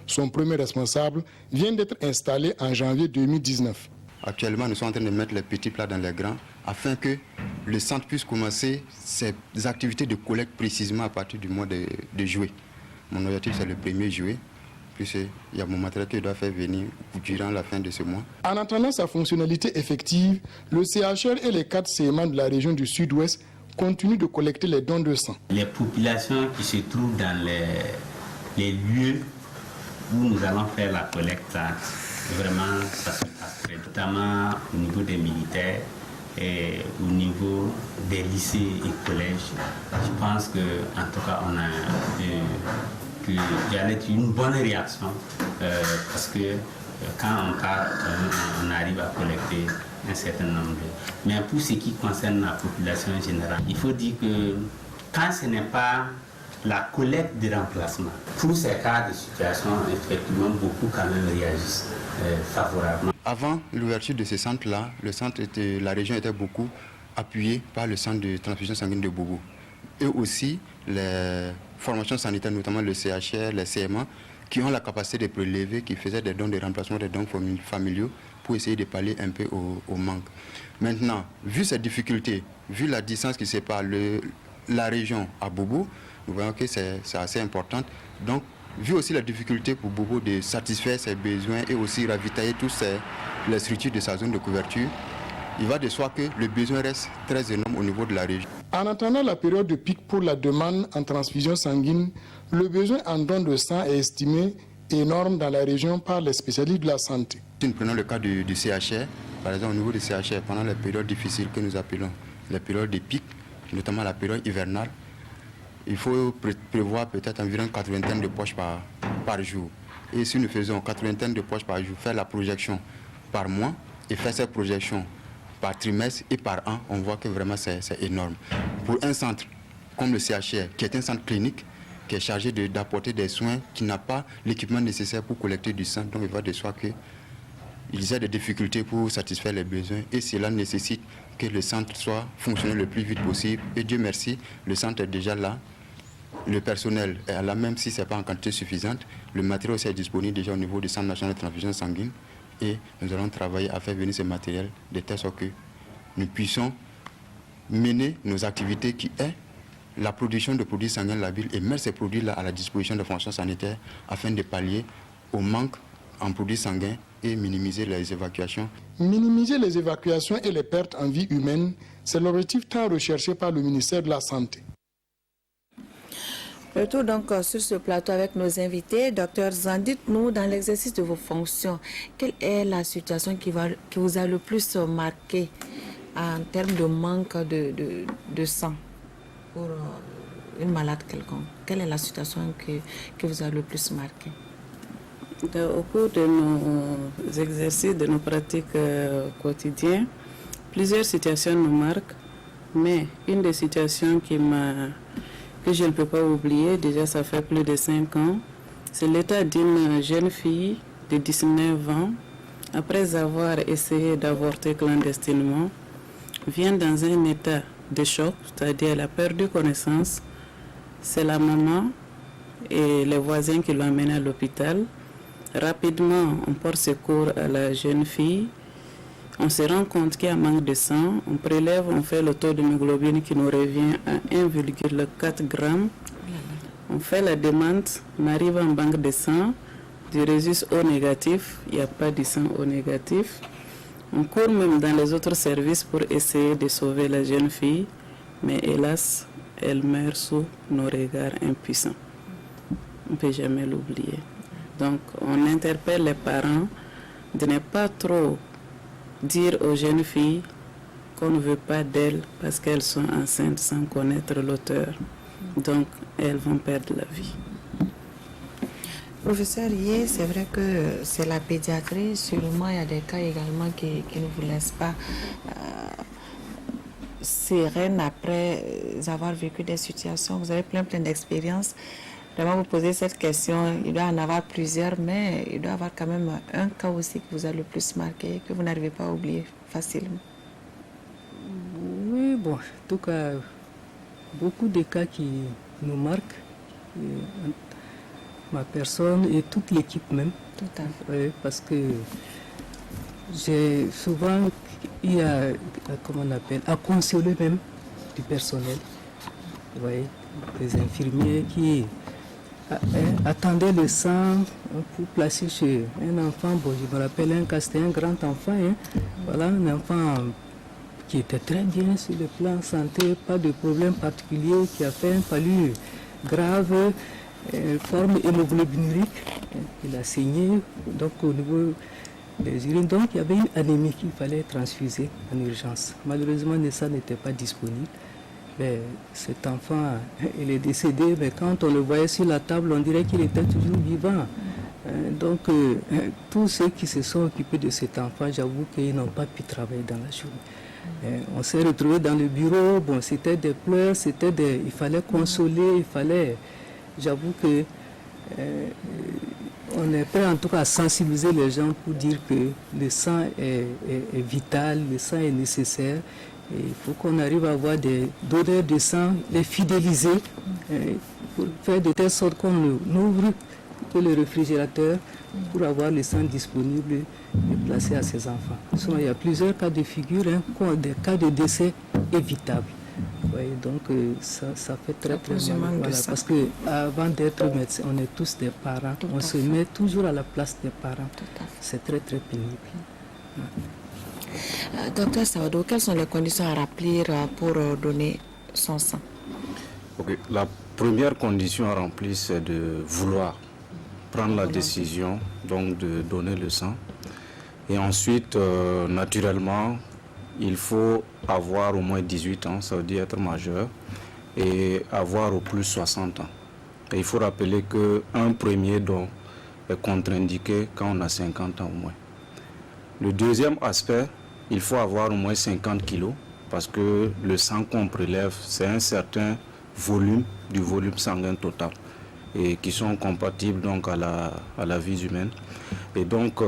Son premier responsable vient d'être installé en janvier 2019. Actuellement, nous sommes en train de mettre les petits plats dans les grands afin que le centre puisse commencer ses activités de collecte précisément à partir du mois de juillet. Mon objectif, c'est le 1er juillet. Puisqu'il y a mon matériel que je dois faire venir durant la fin de ce mois. En attendant sa fonctionnalité effective, le CHR et les 4 CMA de la région du Sud-Ouest continuent de collecter les dons de sang. Les populations qui se trouvent dans les lieux où nous allons faire la collecte, vraiment ça se passe très bien, notamment au niveau des militaires et au niveau des lycées et collèges. Je pense qu'en tout cas on a qu'il y a une bonne réaction parce que quand on part, on arrive à collecter un certain nombre. Mais pour ce qui concerne la population générale, il faut dire que quand ce n'est pas la collecte de remplacement, pour ces cas de situation, effectivement, beaucoup quand même réagissent favorablement. Avant l'ouverture de ce centre-là, la région était beaucoup appuyée par le centre de transfusion sanguine de Bobo. Et aussi les formations sanitaires, notamment le CHR, les CMA, qui ont la capacité de prélever, qui faisaient des dons de remplacement, des dons familiaux, pour essayer de pallier un peu au manque. Maintenant, vu cette difficulté, vu la distance qui sépare la région à Bobo, nous voyons que c'est assez important. Donc, vu aussi la difficulté pour Bobo de satisfaire ses besoins et aussi ravitailler toutes les structures de sa zone de couverture, il va de soi que le besoin reste très énorme au niveau de la région. En attendant la période de pic pour la demande en transfusion sanguine, le besoin en don de sang est estimé énorme dans la région par les spécialistes de la santé. Si nous prenons le cas du CHR, par exemple au niveau du CHR, pendant les périodes difficiles que nous appelons les périodes de pic, notamment la période hivernale, il faut prévoir peut-être environ 80 de poches par jour. Et si nous faisons 80 de poches par jour, faire la projection par mois et faire cette projection par trimestre et par an, on voit que vraiment c'est énorme. Pour un centre comme le CHR, qui est un centre clinique, qui est chargé d'apporter des soins, qui n'a pas l'équipement nécessaire pour collecter du sang, donc il va de soi qu'il y a des difficultés pour satisfaire les besoins et cela nécessite que le centre soit fonctionnel le plus vite possible. Et Dieu merci, le centre est déjà là. Le personnel est là, même si ce n'est pas en quantité suffisante. Le matériel aussi est disponible déjà au niveau du Centre national de transfusion sanguine. Et nous allons travailler à faire venir ce matériel de telle sorte que nous puissions mener nos activités qui est la production de produits sanguins labiles et mettre ces produits-là à la disposition des fonctions sanitaires afin de pallier au manque en produits sanguins et minimiser les évacuations. Minimiser les évacuations et les pertes en vie humaine, c'est l'objectif tant recherché par le ministère de la Santé. Retour donc sur ce plateau avec nos invités. Docteur Zan, dites-nous, dans l'exercice de vos fonctions, quelle est la situation qui vous a le plus marqué en termes de manque de sang pour une malade quelconque? Quelle est la situation qui vous a le plus marqué? Au cours de nos exercices, de nos pratiques quotidiennes, plusieurs situations nous marquent, mais une des situations que je ne peux pas oublier, déjà ça fait plus de 5 ans, c'est l'état d'une jeune fille de 19 ans, après avoir essayé d'avorter clandestinement, vient dans un état de choc, c'est-à-dire elle a perdu connaissance. C'est la maman et les voisins qui l'ont amenée à l'hôpital. Rapidement, on porte secours à la jeune fille. On se rend compte qu'il y a un manque de sang. On prélève, on fait le taux d'hémoglobine qui nous revient à 1,4 g. On fait la demande, on arrive en banque de sang, du registre O négatif, il n'y a pas de sang O négatif. On court même dans les autres services pour essayer de sauver la jeune fille, mais hélas, elle meurt sous nos regards impuissants. On ne peut jamais l'oublier. Donc, on interpelle les parents de ne pas trop dire aux jeunes filles qu'on ne veut pas d'elles parce qu'elles sont enceintes sans connaître l'auteur. Donc, elles vont perdre la vie. Professeur Yé, c'est vrai que c'est la pédiatrie. Sûrement, il y a des cas également qui ne vous laissent pas sereine après avoir vécu des situations. Vous avez plein d'expériences. Vraiment, vous posez cette question, il doit en avoir plusieurs, mais il doit y avoir quand même un cas aussi qui vous a le plus marqué, que vous n'arrivez pas à oublier facilement. Oui, bon, en tout cas, beaucoup de cas qui nous marquent, ma personne et toute l'équipe même. Tout à fait. Oui, parce que j'ai souvent, il y a, comment on appelle, à consoler même du personnel. Vous voyez, des infirmiers qui attendaient le sang pour placer chez un enfant. Bon, je me rappelle un cas, c'était un grand enfant. Voilà, un enfant qui était très bien sur le plan santé, pas de problème particulier, qui a fait un palu grave, forme hémoglobinurique. Il a saigné, donc au niveau des urines. Donc il y avait une anémie qu'il fallait transfuser en urgence. Malheureusement, le sang n'était pas disponible. Mais cet enfant, il est décédé, mais quand on le voyait sur la table, on dirait qu'il était toujours vivant. Donc, tous ceux qui se sont occupés de cet enfant, j'avoue qu'ils n'ont pas pu travailler dans la journée. On s'est retrouvés dans le bureau, bon, c'était des pleurs, il fallait consoler, j'avoue que on est prêt en tout cas à sensibiliser les gens pour dire que le sang est vital, le sang est nécessaire. Et il faut qu'on arrive à avoir des donneurs de sang, les fidéliser, pour faire de telle sorte qu'on ouvre et le réfrigérateur pour avoir le sang disponible et placé à ses enfants. Sinon, il y a plusieurs cas de figure, des cas de décès évitables. Oui, donc ça fait très mal. Voilà, parce qu'avant d'être médecin, on est tous des parents. On se met toujours à la place des parents. C'est très pénible. Docteur Sawado, quelles sont les conditions à remplir pour donner son sang? La première condition à remplir, c'est de vouloir prendre la décision donc de donner le sang. Et ensuite, naturellement, il faut avoir au moins 18 ans, ça veut dire être majeur, et avoir au plus 60 ans. Et il faut rappeler qu'un premier don est contre-indiqué quand on a 50 ans au moins. Le deuxième aspect, il faut avoir au moins 50 kilos, parce que le sang qu'on prélève, c'est un certain volume du volume sanguin total, et qui sont compatibles donc à la vie humaine. Et donc,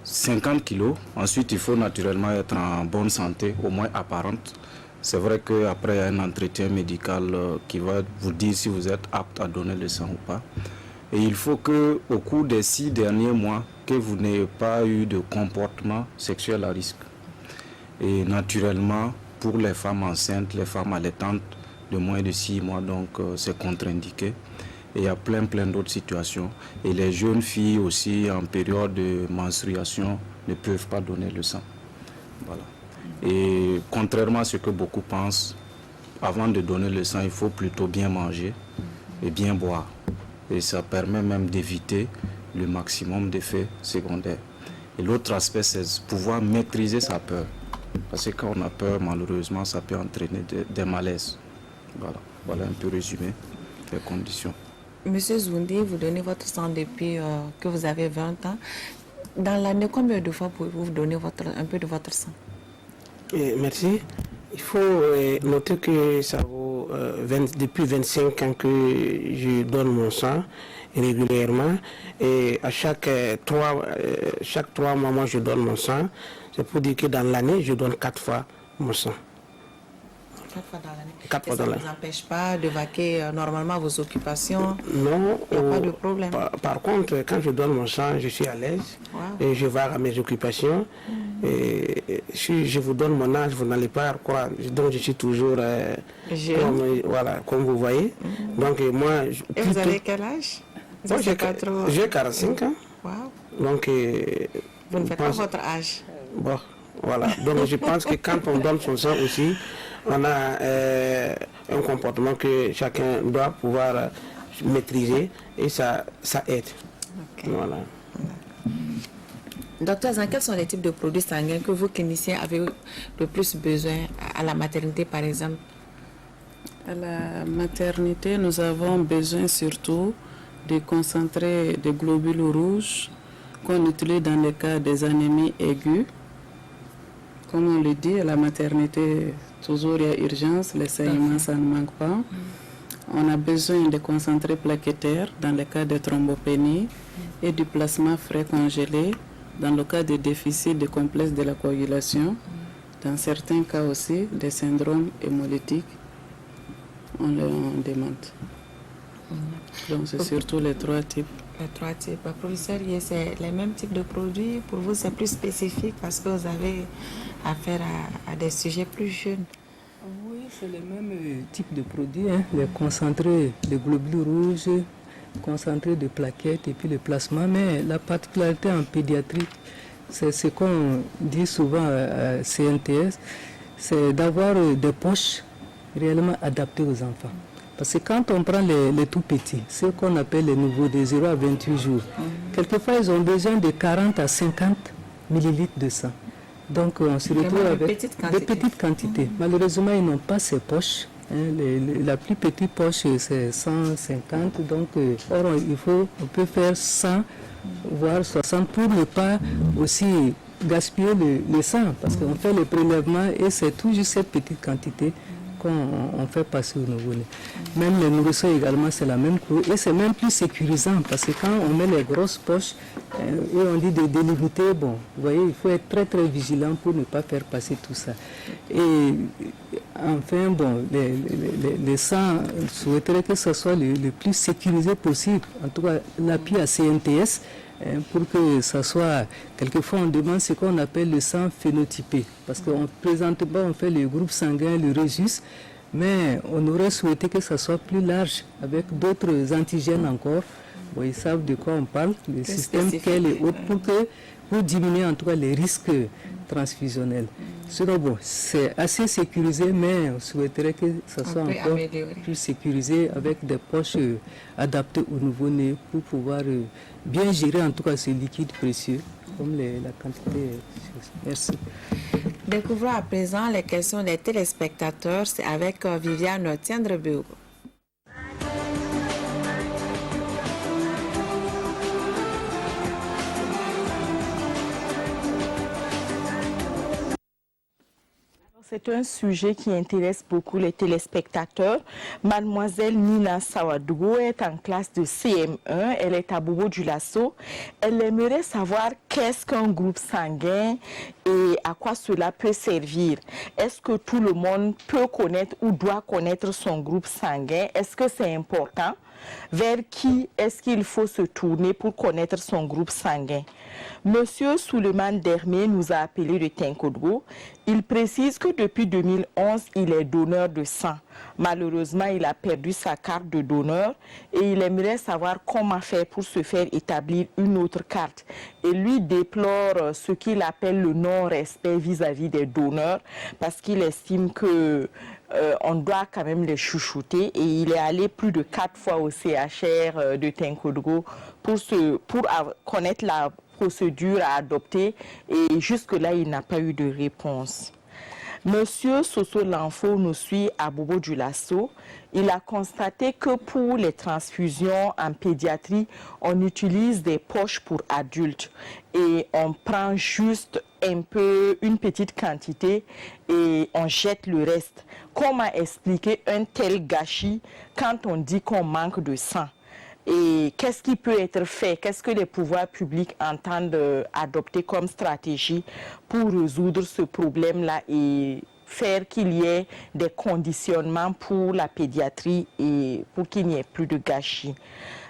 50 kilos. Ensuite, il faut naturellement être en bonne santé, au moins apparente. C'est vrai qu'après, il y a un entretien médical qui va vous dire si vous êtes apte à donner le sang ou pas. Et il faut qu'au cours des 6 derniers mois, que vous n'ayez pas eu de comportement sexuel à risque. Et naturellement, pour les femmes enceintes, les femmes allaitantes de moins de 6 mois, donc c'est contre-indiqué. Et il y a plein d'autres situations. Et les jeunes filles aussi, en période de menstruation, ne peuvent pas donner le sang. Voilà. Et contrairement à ce que beaucoup pensent, avant de donner le sang, il faut plutôt bien manger et bien boire. Et ça permet même d'éviter le maximum d'effets secondaires. Et l'autre aspect, c'est de pouvoir maîtriser sa peur. Parce que quand on a peur, malheureusement, ça peut entraîner des malaises. Voilà un peu résumé les conditions. Monsieur Zoundi, vous donnez votre sang depuis que vous avez 20 ans. Dans l'année, combien de fois pouvez-vous donner un peu de votre sang? Merci. Il faut noter que ça vaut depuis 25 ans que je donne mon sang régulièrement. Et à chaque 3 mois, moi, je donne mon sang. C'est pour dire que dans l'année, je donne 4 fois mon sang. 4 fois dans l'année. 4 fois ça dans ne vous empêche pas de vaquer normalement vos occupations? Non. Il n'y a pas de problème. Par contre, quand je donne mon sang, je suis à l'aise. Wow. Et je vais à mes occupations. Et si je vous donne mon âge, vous n'allez pas croire. Donc je suis toujours comme vous voyez. Donc moi. Et vous avez quel âge? J'ai 45 ans. Wow. Donc vous ne faites pas votre âge. Bon, voilà. Donc je pense que quand on donne son sang aussi, on a un comportement que chacun doit pouvoir maîtriser et ça aide. Okay. Voilà. Docteur Zan, quels sont les types de produits sanguins que vous, cliniciens, avez le plus besoin à la maternité, par exemple? À la maternité, nous avons besoin surtout de concentrer des globules rouges qu'on utilise dans le cas des anémies aiguës. Comme on le dit, à la maternité, toujours il y a urgence, les saignements, ça ne manque pas. On a besoin de concentrés plaquettaires dans le cas de thrombopénie et du plasma frais congelé dans le cas de déficit de complexe de la coagulation. Dans certains cas aussi, des syndromes hémolytiques, on demande. Donc c'est surtout les 3 types. Les 3 types. Professeur, c'est les mêmes types de produits. Pour vous, c'est plus spécifique parce que vous avez affaire à des sujets plus jeunes. Oui, c'est le même type de produits. Les concentrés de globules rouges, concentrés de plaquettes et puis le plasma. Mais la particularité en pédiatrie, c'est ce qu'on dit souvent à CNTS, c'est d'avoir des poches réellement adaptées aux enfants. Parce que quand on prend les tout petits, ce qu'on appelle les nouveaux de 0 à 28 jours, quelquefois ils ont besoin de 40 à 50 millilitres de sang. Donc on se retrouve avec des petites quantités. Malheureusement, ils n'ont pas ces poches. La plus petite poche, c'est 150. Donc on peut faire 100, voire 60 pour ne pas aussi gaspiller le sang. Parce qu'on fait le prélèvement et c'est toujours cette petite quantité qu'on fait passer au nouveau-né. Même les nourrissons également, c'est la même chose. Et c'est même plus sécurisant parce que quand on met les grosses poches et on dit de délimiter, bon, vous voyez, il faut être très vigilant pour ne pas faire passer tout ça. Et enfin, bon, les sangs, je souhaiterais que ce soit le plus sécurisé possible, en tout cas l'appui à CNTS, pour que ça soit, quelquefois on demande ce qu'on appelle le sang phénotypé, parce qu'on présentement on fait le groupe sanguin, le Rhésus, mais on aurait souhaité que ça soit plus large, avec d'autres antigènes encore. Bon, ils savent de quoi on parle, le système qu'elle et autres, pour diminuer en tout cas les risques transfusionnels. Sinon, bon, c'est assez sécurisé, mais on souhaiterait que ça soit encore plus sécurisé avec des poches adaptées au nouveau-né pour pouvoir bien gérer en tout cas ce liquide précieux, comme la quantité. Merci. Découvrons à présent les questions des téléspectateurs. C'est avec Viviane Tiendrebeau. C'est un sujet qui intéresse beaucoup les téléspectateurs. Mademoiselle Nina Sawadougou est en classe de CM1. Elle est à Bobo-Dioulasso. Elle aimerait savoir qu'est-ce qu'un groupe sanguin et à quoi cela peut servir. Est-ce que tout le monde peut connaître ou doit connaître son groupe sanguin? Est-ce que c'est important? Vers qui est-ce qu'il faut se tourner pour connaître son groupe sanguin? Monsieur Souleymane Dermé nous a appelé de Tinkodgo. Il précise que depuis 2011, il est donneur de sang. Malheureusement, il a perdu sa carte de donneur et il aimerait savoir comment faire pour se faire établir une autre carte. Et lui déplore ce qu'il appelle le non-respect vis-à-vis des donneurs parce qu'il estime que on doit quand même les chouchouter et il est allé plus de 4 fois au CHR de Tinkodgo pour connaître la procédure à adopter et jusque-là, il n'a pas eu de réponse. Monsieur Soso Lanfo nous suit à Bobo-Dioulasso. Il a constaté que pour les transfusions en pédiatrie, on utilise des poches pour adultes et on prend juste une petite quantité et on jette le reste. Comment expliquer un tel gâchis quand on dit qu'on manque de sang? Et qu'est-ce qui peut être fait? Qu'est-ce que les pouvoirs publics entendent adopter comme stratégie pour résoudre ce problème-là et faire qu'il y ait des conditionnements pour la pédiatrie et pour qu'il n'y ait plus de gâchis?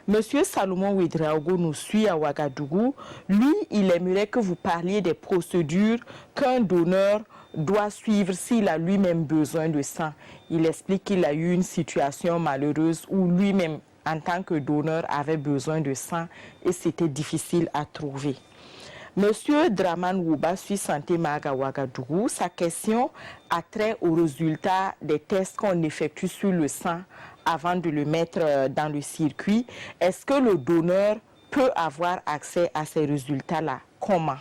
Monsieur Salomon Ouedraogo nous suit à Ouagadougou. Lui, il aimerait que vous parliez des procédures qu'un donneur doit suivre s'il a lui-même besoin de sang. Il explique qu'il a eu une situation malheureuse où lui-même, en tant que donneur, avait besoin de sang et c'était difficile à trouver. Monsieur Draman Wouba suit Santé Maga Ouagadougou. Sa question a trait aux résultats des tests qu'on effectue sur le sang avant de le mettre dans le circuit. Est-ce que le donneur peut avoir accès à ces résultats-là? Comment?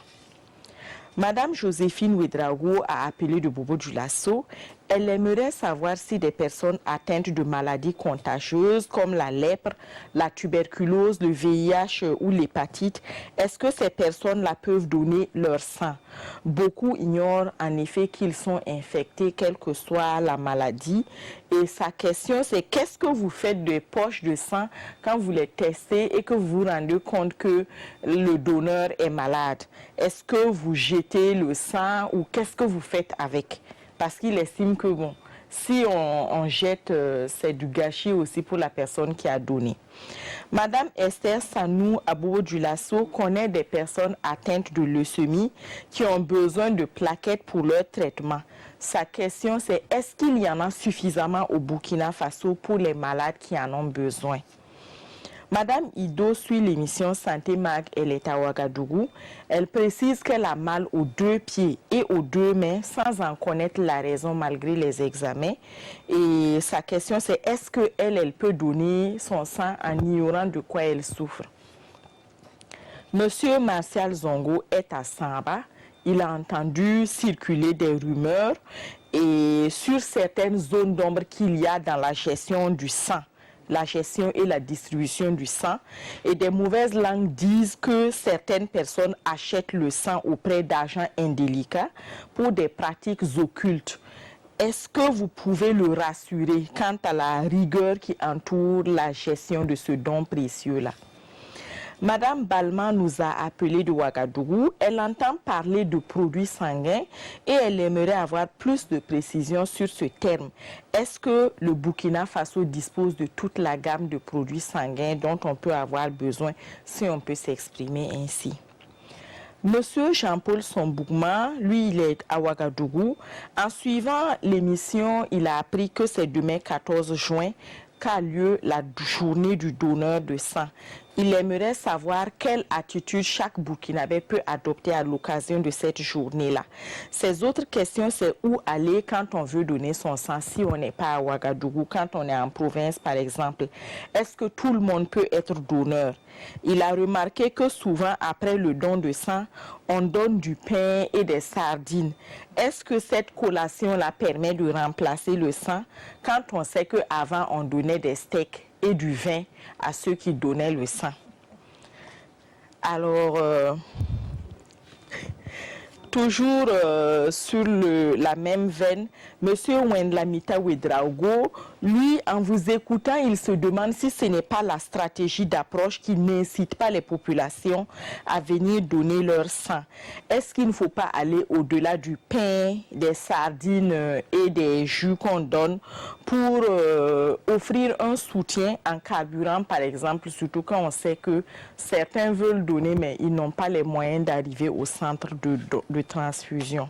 Madame Joséphine Ouedraogo a appelé de Bobo-Dioulasso. Elle aimerait savoir si des personnes atteintes de maladies contagieuses comme la lèpre, la tuberculose, le VIH ou l'hépatite, est-ce que ces personnes-là peuvent donner leur sang? Beaucoup ignorent en effet qu'ils sont infectés, quelle que soit la maladie. Et sa question, c'est qu'est-ce que vous faites des poches de sang quand vous les testez et que vous vous rendez compte que le donneur est malade? Est-ce que vous jetez le sang ou qu'est-ce que vous faites avec? Parce qu'il estime que bon, si on jette, c'est du gâchis aussi pour la personne qui a donné. Madame Esther Sanou à Bobo-Dioulasso connaît des personnes atteintes de leucémie qui ont besoin de plaquettes pour leur traitement. Sa question, c'est est-ce qu'il y en a suffisamment au Burkina Faso pour les malades qui en ont besoin? Madame Ido suit l'émission Santé Mag, elle est à Ouagadougou. Elle précise qu'elle a mal aux 2 pieds et aux 2 mains sans en connaître la raison malgré les examens. Et sa question c'est est-ce qu'elle peut donner son sang en ignorant de quoi elle souffre? Monsieur Martial Zongo est à Samba. Il a entendu circuler des rumeurs et sur certaines zones d'ombre qu'il y a dans la gestion du sang. La gestion et la distribution du sang. Et des mauvaises langues disent que certaines personnes achètent le sang auprès d'agents indélicats pour des pratiques occultes. Est-ce que vous pouvez le rassurer quant à la rigueur qui entoure la gestion de ce don précieux-là? Madame Balma nous a appelé de Ouagadougou. Elle entend parler de produits sanguins et elle aimerait avoir plus de précisions sur ce terme. Est-ce que le Burkina Faso dispose de toute la gamme de produits sanguins dont on peut avoir besoin, si on peut s'exprimer ainsi? Monsieur Jean-Paul Sombougma, lui, il est à Ouagadougou. En suivant l'émission, il a appris que c'est demain 14 juin qu'a lieu la journée du donneur de sang. Il aimerait savoir quelle attitude chaque Burkinabé peut adopter à l'occasion de cette journée-là. Ces autres questions, c'est où aller quand on veut donner son sang, si on n'est pas à Ouagadougou, quand on est en province par exemple. Est-ce que tout le monde peut être donneur? Il a remarqué que souvent, après le don de sang, on donne du pain et des sardines. Est-ce que cette collation-là permet de remplacer le sang quand on sait qu'avant, on donnait des steaks et du vin à ceux qui donnaient le sang? Alors, toujours sur la même veine, M. Wendlamita Ouedraogo, lui, en vous écoutant, il se demande si ce n'est pas la stratégie d'approche qui n'incite pas les populations à venir donner leur sang. Est-ce qu'il ne faut pas aller au-delà du pain, des sardines et des jus qu'on donne pour offrir un soutien en carburant, par exemple, surtout quand on sait que certains veulent donner, mais ils n'ont pas les moyens d'arriver au centre de transfusion?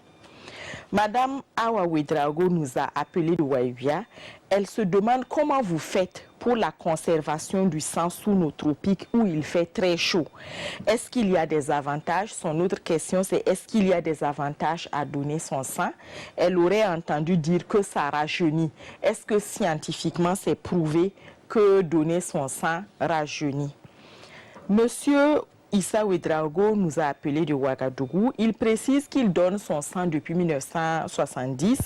Madame Awa Ouedraogo nous a appelé de Waïvia. Elle se demande comment vous faites pour la conservation du sang sous nos tropiques où il fait très chaud. Est-ce qu'il y a des avantages? Son autre question, c'est est-ce qu'il y a des avantages à donner son sang? Elle aurait entendu dire que ça rajeunit. Est-ce que scientifiquement c'est prouvé que donner son sang rajeunit? Monsieur Issa Ouedraogo nous a appelé de Ouagadougou. Il précise qu'il donne son sang depuis 1970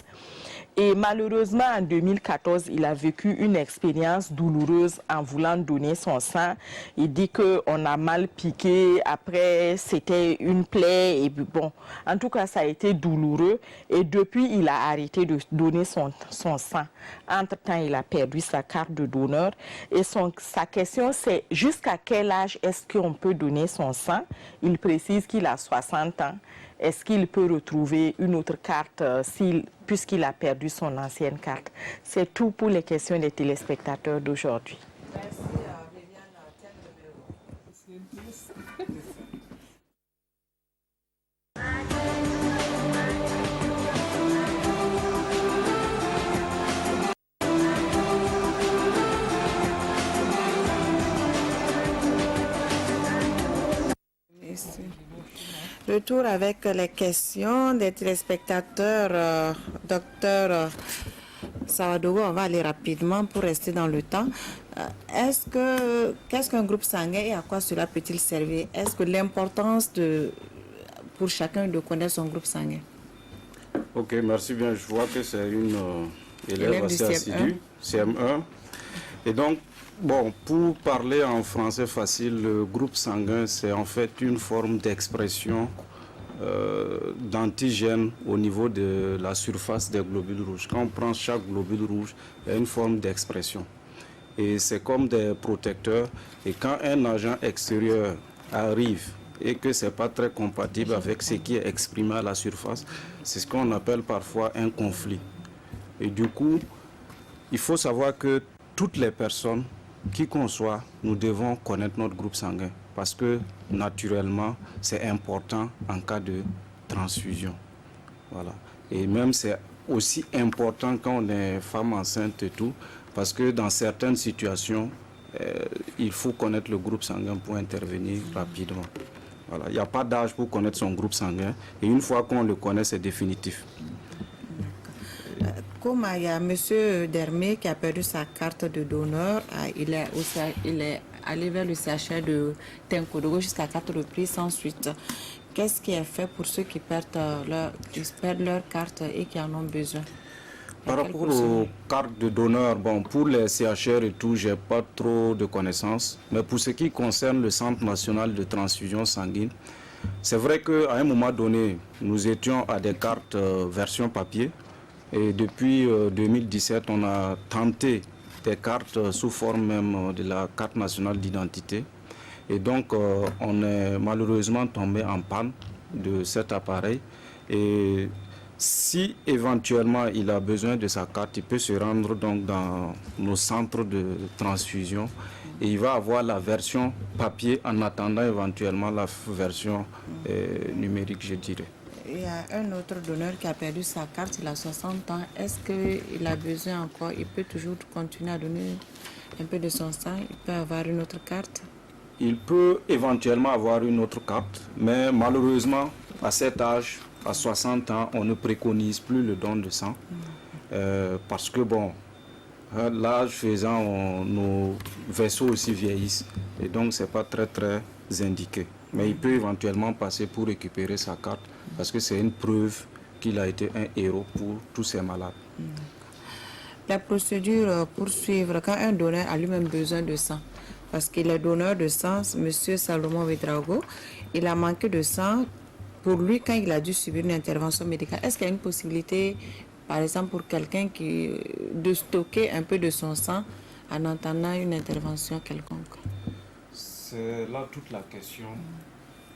et malheureusement en 2014, il a vécu une expérience douloureuse en voulant donner son sang. Il dit qu'on a mal piqué, après c'était une plaie et bon, en tout cas ça a été douloureux et depuis il a arrêté de donner son sang. Entre-temps, il a perdu sa carte de donneur et sa question c'est jusqu'à quel âge est-ce qu'on peut donner son sang? Il précise qu'il a 60 ans. Est-ce qu'il peut retrouver une autre carte puisqu'il a perdu son ancienne carte? C'est tout pour les questions des téléspectateurs d'aujourd'hui. Merci Retour avec les questions des téléspectateurs. Docteur Sawadogo, on va aller rapidement pour rester dans le temps. Qu'est-ce qu'un groupe sanguin et à quoi cela peut-il servir? Est-ce que l'importance pour chacun de connaître son groupe sanguin? Ok, merci bien. Je vois que c'est une élève assez assidue, CM1. Et donc, bon, pour parler en français facile, le groupe sanguin, c'est en fait une forme d'expression d'antigène au niveau de la surface des globules rouges. Quand on prend chaque globule rouge, il y a une forme d'expression. Et c'est comme des protecteurs. Et quand un agent extérieur arrive et que ce n'est pas très compatible avec ce qui est exprimé à la surface, c'est ce qu'on appelle parfois un conflit. Et du coup, il faut savoir que toutes les personnes, qui qu'on soit, nous devons connaître notre groupe sanguin parce que naturellement, c'est important en cas de transfusion. Voilà. Et même c'est aussi important quand on est femme enceinte et tout, parce que dans certaines situations, il faut connaître le groupe sanguin pour intervenir rapidement. Voilà. Il n'y a pas d'âge pour connaître son groupe sanguin et une fois qu'on le connaît, c'est définitif. Comme il y a M. Dermé qui a perdu sa carte de donneur, il est allé vers le CHR de Tenkodogo jusqu'à 4 reprises sans suite. Qu'est-ce qui est fait pour ceux qui perdent leur carte et qui en ont besoin? Par rapport aux cartes de donneur, bon, pour les CHR et tout, je n'ai pas trop de connaissances. Mais pour ce qui concerne le Centre national de transfusion sanguine, c'est vrai qu'à un moment donné, nous étions à des cartes version papier. Et depuis 2017, on a tenté des cartes sous forme même de la carte nationale d'identité. Et donc, on est malheureusement tombé en panne de cet appareil. Et si éventuellement il a besoin de sa carte, il peut se rendre donc dans nos centres de transfusion et il va avoir la version papier en attendant éventuellement la version numérique, je dirais. Il y a un autre donneur qui a perdu sa carte, il a 60 ans. Est-ce qu'il a besoin encore? Il peut toujours continuer à donner un peu de son sang? Il peut avoir une autre carte? Il peut éventuellement avoir une autre carte, mais malheureusement, à cet âge, à 60 ans, on ne préconise plus le don de sang parce que, bon, l'âge faisant, nos vaisseaux aussi vieillissent et donc ce n'est pas très indiqué. Mais il peut éventuellement passer pour récupérer sa carte parce que c'est une preuve qu'il a été un héros pour tous ces malades. La procédure pour suivre quand un donneur a lui-même besoin de sang, parce qu'il est donneur de sang, M. Salomon Ouedraogo, il a manqué de sang. Pour lui, quand il a dû subir une intervention médicale, est-ce qu'il y a une possibilité, par exemple, pour quelqu'un de stocker un peu de son sang en attendant une intervention quelconque? C'est là toute la question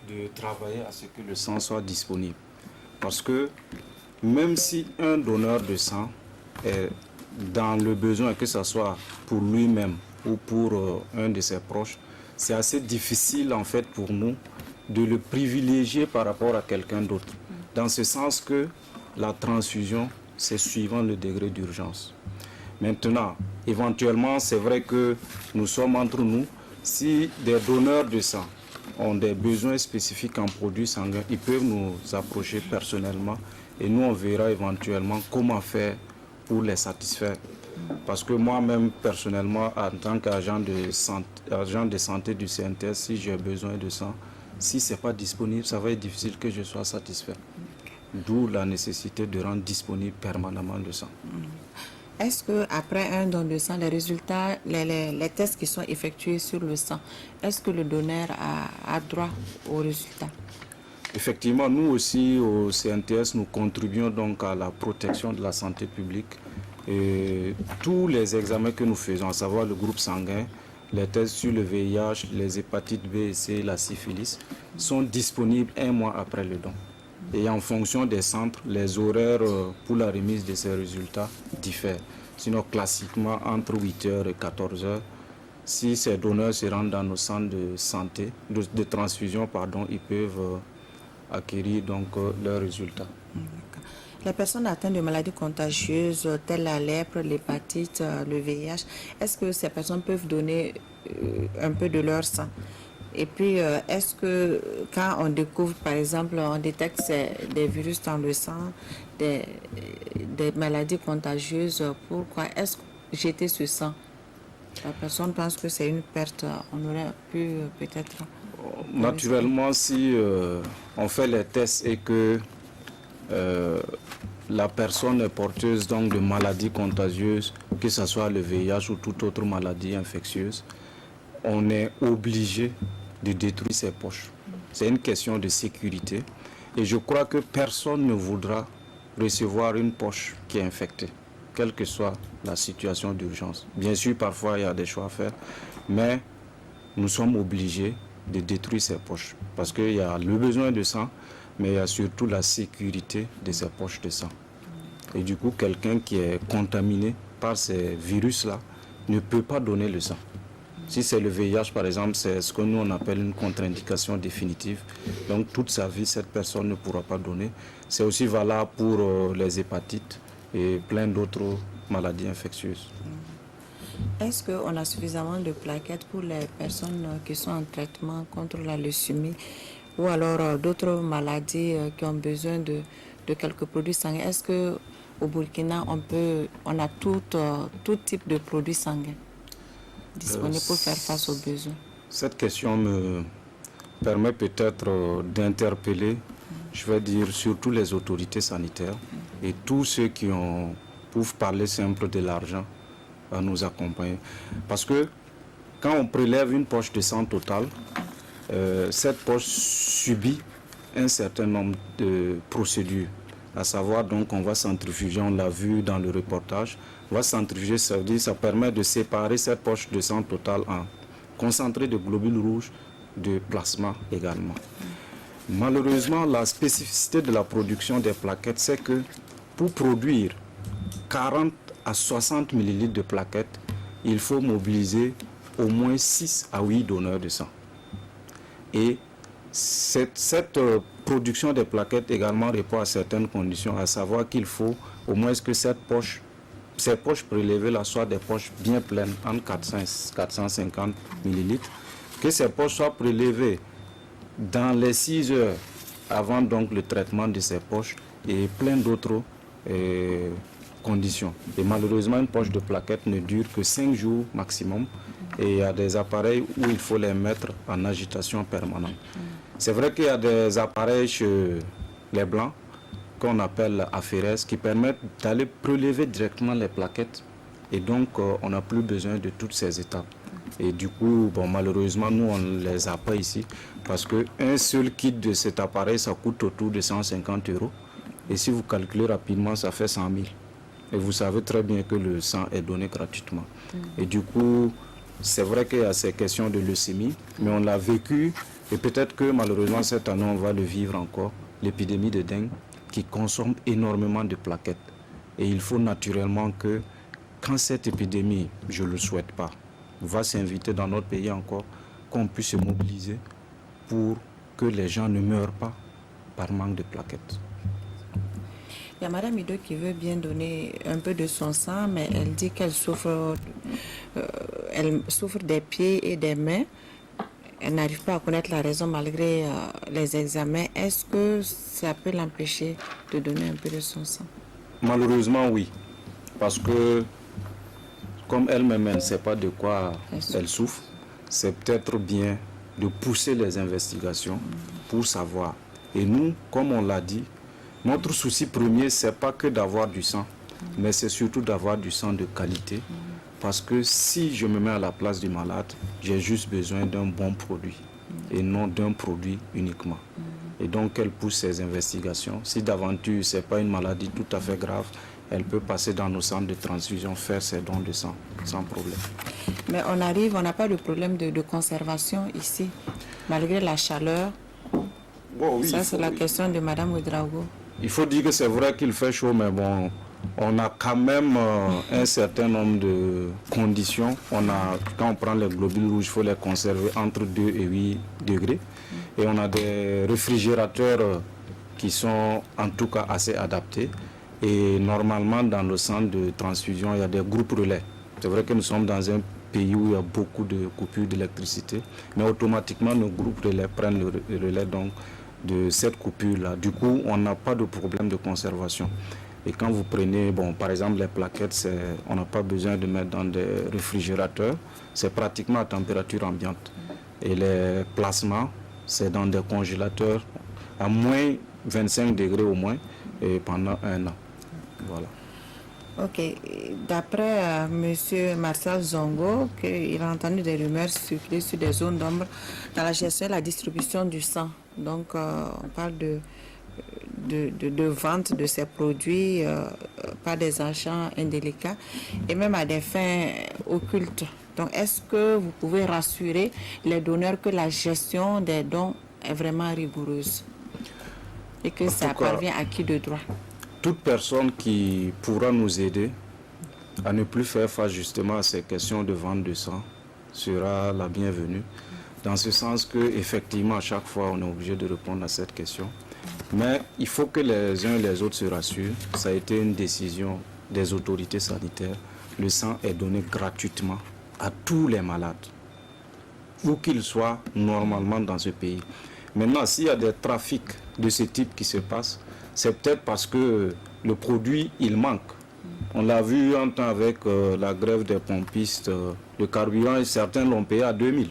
de travailler à ce que le sang soit disponible. Parce que même si un donneur de sang est dans le besoin, que ce soit pour lui-même ou pour un de ses proches, c'est assez difficile en fait pour nous de le privilégier par rapport à quelqu'un d'autre. Dans ce sens que la transfusion, c'est suivant le degré d'urgence. Maintenant, éventuellement, c'est vrai que nous sommes entre nous. Si des donneurs de sang ont des besoins spécifiques en produits sanguins, ils peuvent nous approcher personnellement et nous, on verra éventuellement comment faire pour les satisfaire. Parce que moi-même, personnellement, en tant qu'agent de santé du CNTS, si j'ai besoin de sang, si ce n'est pas disponible, ça va être difficile que je sois satisfait. D'où la nécessité de rendre disponible permanemment le sang. Est-ce qu'après un don de sang, les résultats, les tests qui sont effectués sur le sang, est-ce que le donneur a droit aux résultats? Effectivement, nous aussi au CNTS, nous contribuons donc à la protection de la santé publique. Et tous les examens que nous faisons, à savoir le groupe sanguin, les tests sur le VIH, les hépatites B et C, la syphilis, sont disponibles 1 mois après le don. Et en fonction des centres, les horaires pour la remise de ces résultats diffèrent. Sinon, classiquement, entre 8h et 14h, si ces donneurs se rendent dans nos centres de santé, de transfusion, pardon, ils peuvent acquérir donc leurs résultats. Les personnes atteintes de maladies contagieuses telles la lèpre, l'hépatite, le VIH, est-ce que ces personnes peuvent donner un peu de leur sang? Et puis, est-ce que quand on découvre, par exemple, on détecte des virus dans le sang, des maladies contagieuses, pourquoi est-ce que jeter ce sang? La personne pense que c'est une perte, on aurait pu peut-être... Naturellement, si on fait les tests et que la personne est porteuse donc de maladies contagieuses, que ce soit le VIH ou toute autre maladie infectieuse, on est obligé de détruire ses poches. C'est une question de sécurité et je crois que personne ne voudra recevoir une poche qui est infectée, quelle que soit la situation d'urgence. Bien sûr, parfois il y a des choix à faire, mais nous sommes obligés de détruire ces poches parce qu'il y a le besoin de sang, mais il y a surtout la sécurité de ces poches de sang. Et du coup, quelqu'un qui est contaminé par ces virus-là ne peut pas donner le sang. Si c'est le VIH, par exemple, c'est ce que nous on appelle une contre-indication définitive. Donc, toute sa vie, cette personne ne pourra pas donner. C'est aussi valable pour les hépatites et plein d'autres maladies infectieuses. Est-ce qu'on a suffisamment de plaquettes pour les personnes qui sont en traitement contre la leucémie ou alors d'autres maladies qui ont besoin de quelques produits sanguins? Est-ce qu'au Burkina, on a tout type de produits sanguins disponibles pour faire face aux besoins? Cette question me permet peut-être d'interpeller, je vais dire, surtout les autorités sanitaires et tous ceux qui ont, pour parler simple, de l'argent à nous accompagner. Parce que quand on prélève une poche de sang totale, cette poche subit un certain nombre de procédures. À savoir, donc, on va centrifuger, on l'a vu dans le reportage, on va centrifuger, ça veut dire ça permet de séparer cette poche de sang totale en concentré de globules rouges de plasma également. Malheureusement, la spécificité de la production des plaquettes, c'est que pour produire 40 à 60 ml de plaquettes, il faut mobiliser au moins 6 à 8 donneurs de sang. Et cette production des plaquettes également répond à certaines conditions, à savoir qu'il faut au moins que ces poches prélevées là soient des poches bien pleines, entre 450 ml, que ces poches soient prélevées dans les 6 heures avant donc le traitement de ces poches et plein d'autres conditions. Et malheureusement, une poche de plaquettes ne dure que 5 jours maximum et il y a des appareils où il faut les mettre en agitation permanente. C'est vrai qu'il y a des appareils chez les Blancs qu'on appelle aphérèses qui permettent d'aller prélever directement les plaquettes et donc on n'a plus besoin de toutes ces étapes. Et du coup, bon, malheureusement, nous, on ne les a pas ici parce qu'un seul kit de cet appareil, ça coûte autour de 150 €. Et si vous calculez rapidement, ça fait 100 000. Et vous savez très bien que le sang est donné gratuitement. Et du coup, c'est vrai qu'il y a ces questions de leucémie, mais on l'a vécu et peut-être que malheureusement, cette année, on va le vivre encore, l'épidémie de dengue qui consomme énormément de plaquettes. Et il faut naturellement que, quand cette épidémie, je ne le souhaite pas, va s'inviter dans notre pays encore, qu'on puisse se mobiliser pour que les gens ne meurent pas par manque de plaquettes. Il y a Madame Ido qui veut bien donner un peu de son sang, mais elle dit qu'elle souffre des pieds et des mains. Elle n'arrive pas à connaître la raison malgré les examens. Est-ce que ça peut l'empêcher de donner un peu de son sang? Malheureusement, oui. Parce que, comme elle-même, elle ne sait pas de quoi elle souffre, c'est peut-être bien de pousser les investigations pour savoir. Et nous, comme on l'a dit, notre souci premier, ce n'est pas que d'avoir du sang, mais c'est surtout d'avoir du sang de qualité. Parce que si je me mets à la place du malade, j'ai juste besoin d'un bon produit et non d'un produit uniquement. Et donc, elle pousse ses investigations. Si d'aventure, ce n'est pas une maladie tout à fait grave, elle peut passer dans nos centres de transfusion, faire ses dons de sang, sans problème. Mais on n'a pas de problème de conservation ici, malgré la chaleur. Bon, oui, ça, c'est la question de Mme Ouedraogo. Il faut dire que c'est vrai qu'il fait chaud, mais bon, on a quand même un certain nombre de conditions. Quand on prend les globules rouges, il faut les conserver entre 2 et 8 degrés. Et on a des réfrigérateurs qui sont en tout cas assez adaptés. Et normalement, dans le centre de transfusion, il y a des groupes relais. C'est vrai que nous sommes dans un pays où il y a beaucoup de coupures d'électricité, mais automatiquement, nos groupes relais prennent le relais donc, de cette coupure-là. Du coup, on n'a pas de problème de conservation. Et quand vous prenez, bon, par exemple, les plaquettes, on n'a pas besoin de mettre dans des réfrigérateurs. C'est pratiquement à température ambiante. Et les plasmas, c'est dans des congélateurs à moins 25 degrés au moins, et pendant 1 an. Voilà. Ok. D'après M. Marcel Zongo, il a entendu des rumeurs circuler sur des zones d'ombre dans la gestion et la distribution du sang. Donc, on parle de vente de ces produits par des agents indélicats et même à des fins occultes. Donc, est-ce que vous pouvez rassurer les donneurs que la gestion des dons est vraiment rigoureuse et que ça parvient à qui de droit? Toute personne qui pourra nous aider à ne plus faire face justement à ces questions de vente de sang sera la bienvenue. Dans ce sens qu'effectivement, à chaque fois, on est obligé de répondre à cette question. Mais il faut que les uns et les autres se rassurent. Ça a été une décision des autorités sanitaires. Le sang est donné gratuitement à tous les malades, où qu'ils soient normalement dans ce pays. Maintenant, s'il y a des trafics de ce type qui se passent, c'est peut-être parce que le produit, il manque. On l'a vu un temps avec la grève des pompistes, le carburant, et certains l'ont payé à 2000.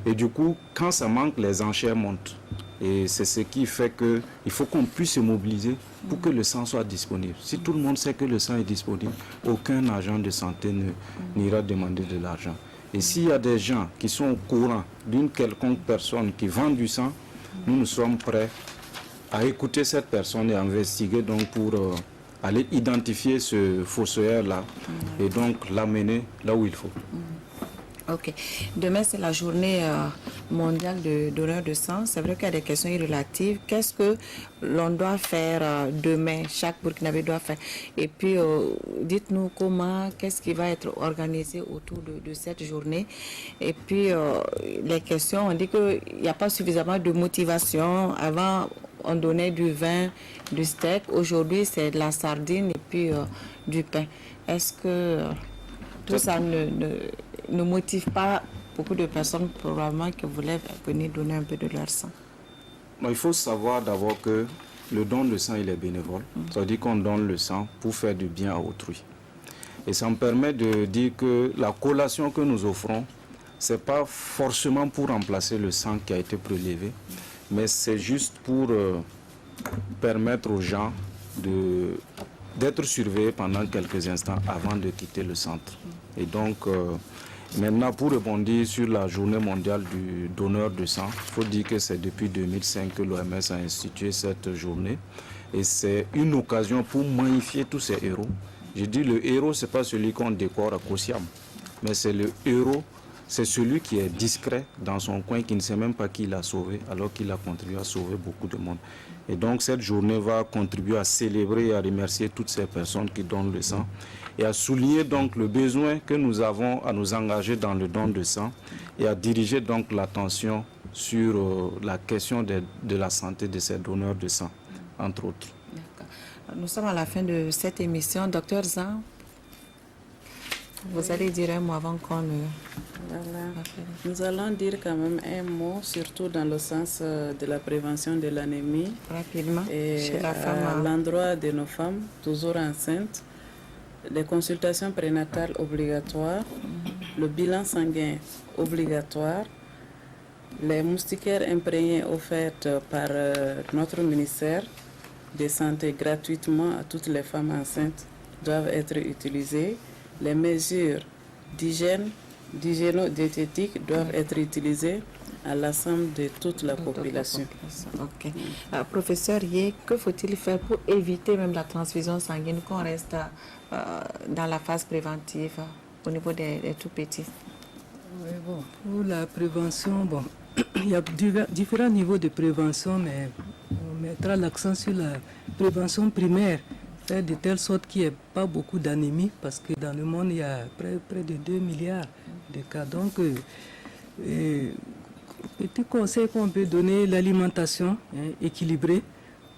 Et du coup, quand ça manque, les enchères montent. Et c'est ce qui fait qu'il faut qu'on puisse se mobiliser pour que le sang soit disponible. Si tout le monde sait que le sang est disponible, aucun agent de santé n'ira demander de l'argent. Et s'il y a des gens qui sont au courant d'une quelconque personne qui vend du sang, nous sommes prêts à écouter cette personne et à investiguer donc pour aller identifier ce fossoyeur-là et donc l'amener là où il faut. Ok. Demain, c'est la journée mondial de donneurs de sang, c'est vrai qu'il y a des questions relatives. Qu'est-ce que l'on doit faire demain, chaque Burkinabé doit faire? Et puis, dites-nous qu'est-ce qui va être organisé autour de cette journée? Et puis, les questions, on dit qu'il n'y a pas suffisamment de motivation. Avant, on donnait du vin, du steak. Aujourd'hui, c'est de la sardine et puis du pain. Est-ce que tout ça ne motive pas beaucoup de personnes probablement qui voulaient venir donner un peu de leur sang? Il faut savoir d'abord que le don de sang, il est bénévole. Ça veut dire qu'on donne le sang pour faire du bien à autrui. Et ça me permet de dire que la collation que nous offrons, ce n'est pas forcément pour remplacer le sang qui a été prélevé, mais c'est juste pour permettre aux gens d'être surveillés pendant quelques instants avant de quitter le centre. Et donc, maintenant, pour rebondir sur la journée mondiale du donneur de sang, il faut dire que c'est depuis 2005 que l'OMS a institué cette journée. Et c'est une occasion pour magnifier tous ces héros. Je dis le héros, ce n'est pas celui qu'on décore à Kosiam, mais c'est le héros, c'est celui qui est discret dans son coin, qui ne sait même pas qui l'a sauvé, alors qu'il a contribué à sauver beaucoup de monde. Et donc cette journée va contribuer à célébrer et à remercier toutes ces personnes qui donnent le sang et à souligner donc le besoin que nous avons à nous engager dans le don de sang et à diriger donc l'attention sur la question de la santé de ces donneurs de sang, entre autres. Nous sommes à la fin de cette émission. Docteur Zan, vous allez dire un mot avant qu'on le... Voilà. Nous allons dire quand même un mot, surtout dans le sens de la prévention de l'anémie. Rapidement, et chez la femme. À l'endroit de nos femmes, toujours enceintes, les consultations prénatales obligatoires, le bilan sanguin obligatoire, les moustiquaires imprégnés offertes par notre ministère de Santé gratuitement à toutes les femmes enceintes doivent être utilisées. Les mesures d'hygiéno-diététique doivent être utilisées à l'ensemble de toute la population. Ok. Professeur Yé, que faut-il faire pour éviter même la transfusion sanguine, qu'on reste dans la phase préventive au niveau des tout petits? Oui, bon, pour la prévention, bon, il y a différents niveaux de prévention, mais on mettra l'accent sur la prévention primaire. Faire de telle sorte qu'il n'y ait pas beaucoup d'anémie, parce que dans le monde, il y a près de 2 milliards de cas. Donc, petit conseil qu'on peut donner, l'alimentation équilibrée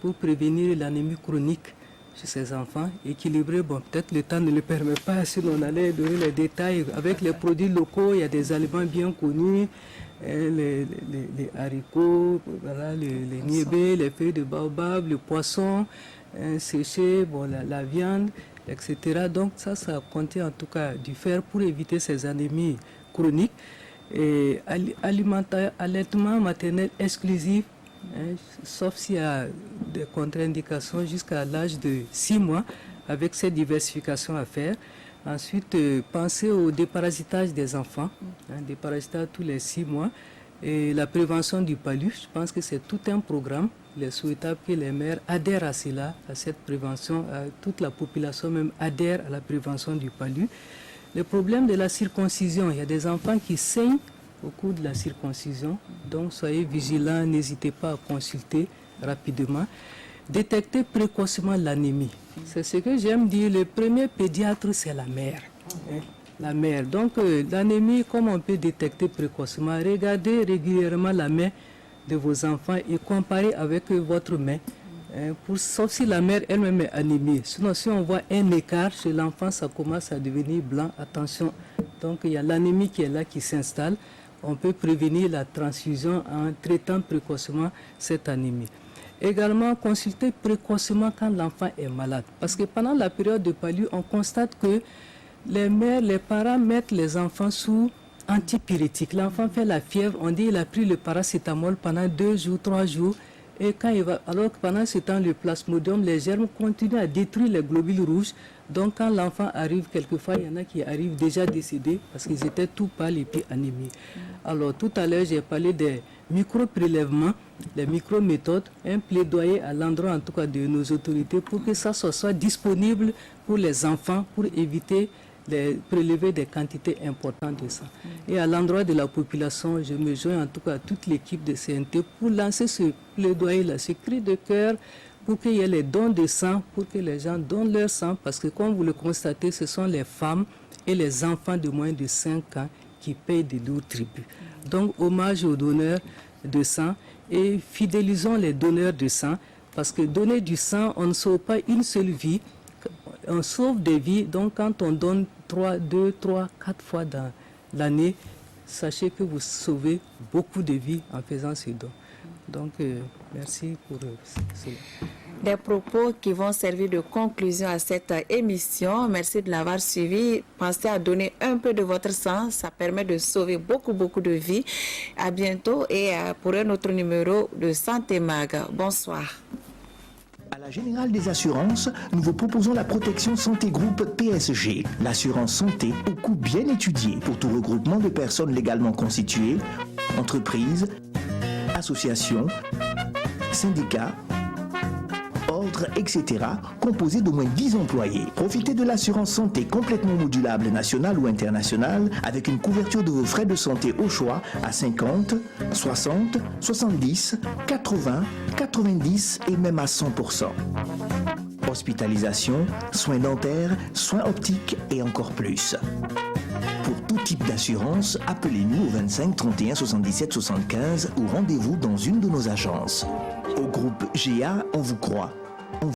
pour prévenir l'anémie chronique chez ces enfants. Équilibrée, bon, peut-être le temps ne le permet pas, sinon on allait donner les détails. Avec les produits locaux, il y a des aliments bien connus, les haricots, voilà, les niébés, les feuilles de baobab, le poisson, séché, bon, la viande, etc. Donc ça comptait en tout cas du fer pour éviter ces anémies chroniques. Et allaitement maternel exclusif, sauf s'il y a des contre-indications jusqu'à l'âge de 6 mois, avec cette diversification à faire. Ensuite, penser au déparasitage des enfants, déparasitage tous les 6 mois. Et la prévention du palu, je pense que c'est tout un programme. Il est souhaitable que les mères adhèrent à cela, à cette prévention, toute la population même adhère à la prévention du palu. Le problème de la circoncision, il y a des enfants qui saignent au cours de la circoncision, donc soyez vigilants, n'hésitez pas à consulter rapidement. Détecter précocement l'anémie, c'est ce que j'aime dire, le premier pédiatre c'est la mère. La mère. Donc l'anémie, comme on peut détecter précocement, regardez régulièrement la main de vos enfants et comparez avec votre main. Sauf si la mère elle-même est anémie. Sinon, si on voit un écart chez l'enfant, ça commence à devenir blanc. Attention. Donc il y a l'anémie qui est là, qui s'installe. On peut prévenir la transfusion en traitant précocement cette anémie. Également, consulter précocement quand l'enfant est malade. Parce que pendant la période de palu, on constate que les mères, les parents mettent les enfants sous antipyrétique. L'enfant fait la fièvre, on dit qu'il a pris le paracétamol pendant 2 jours, 3 jours. Et quand il va, alors que pendant ce temps, le plasmodium, les germes continuent à détruire les globules rouges. Donc quand l'enfant arrive, quelquefois, il y en a qui arrivent déjà décédés parce qu'ils étaient tout pâles et puis anémiques. Alors tout à l'heure, j'ai parlé des micro-prélèvements, les micro-méthodes, un plaidoyer à l'endroit en tout cas de nos autorités pour que ça soit disponible pour les enfants, pour éviter prélever des quantités importantes de sang. Et à l'endroit de la population, je me joins en tout cas à toute l'équipe de CNT pour lancer ce plaidoyer-là, ce cri de cœur, pour qu'il y ait les dons de sang, pour que les gens donnent leur sang, parce que comme vous le constatez, ce sont les femmes et les enfants de moins de 5 ans qui payent des lourds tributs. Donc, hommage aux donneurs de sang et fidélisons les donneurs de sang, parce que donner du sang, on ne sauve pas une seule vie, on sauve des vies. Donc, quand on donne 2, 3, 4 fois dans l'année, sachez que vous sauvez beaucoup de vies en faisant ces dons. Donc, merci pour cela. Des propos qui vont servir de conclusion à cette émission. Merci de l'avoir suivi. Pensez à donner un peu de votre sang. Ça permet de sauver beaucoup de vies. À bientôt et pour un autre numéro de Santé Mag. Bonsoir. À la Générale des Assurances, nous vous proposons la protection santé groupe PSG, l'assurance santé au coût bien étudié pour tout regroupement de personnes légalement constituées, entreprises, associations, syndicats, ordres, etc., composés d'au moins 10 employés. Profitez de l'assurance santé complètement modulable nationale ou internationale avec une couverture de vos frais de santé au choix à 50, 60, 70, 80, 90 et même à 100%. Hospitalisation, soins dentaires, soins optiques et encore plus. Pour tout type d'assurance, appelez-nous au 25 31 77 75 ou rendez-vous dans une de nos agences. Au groupe GA, on vous croit.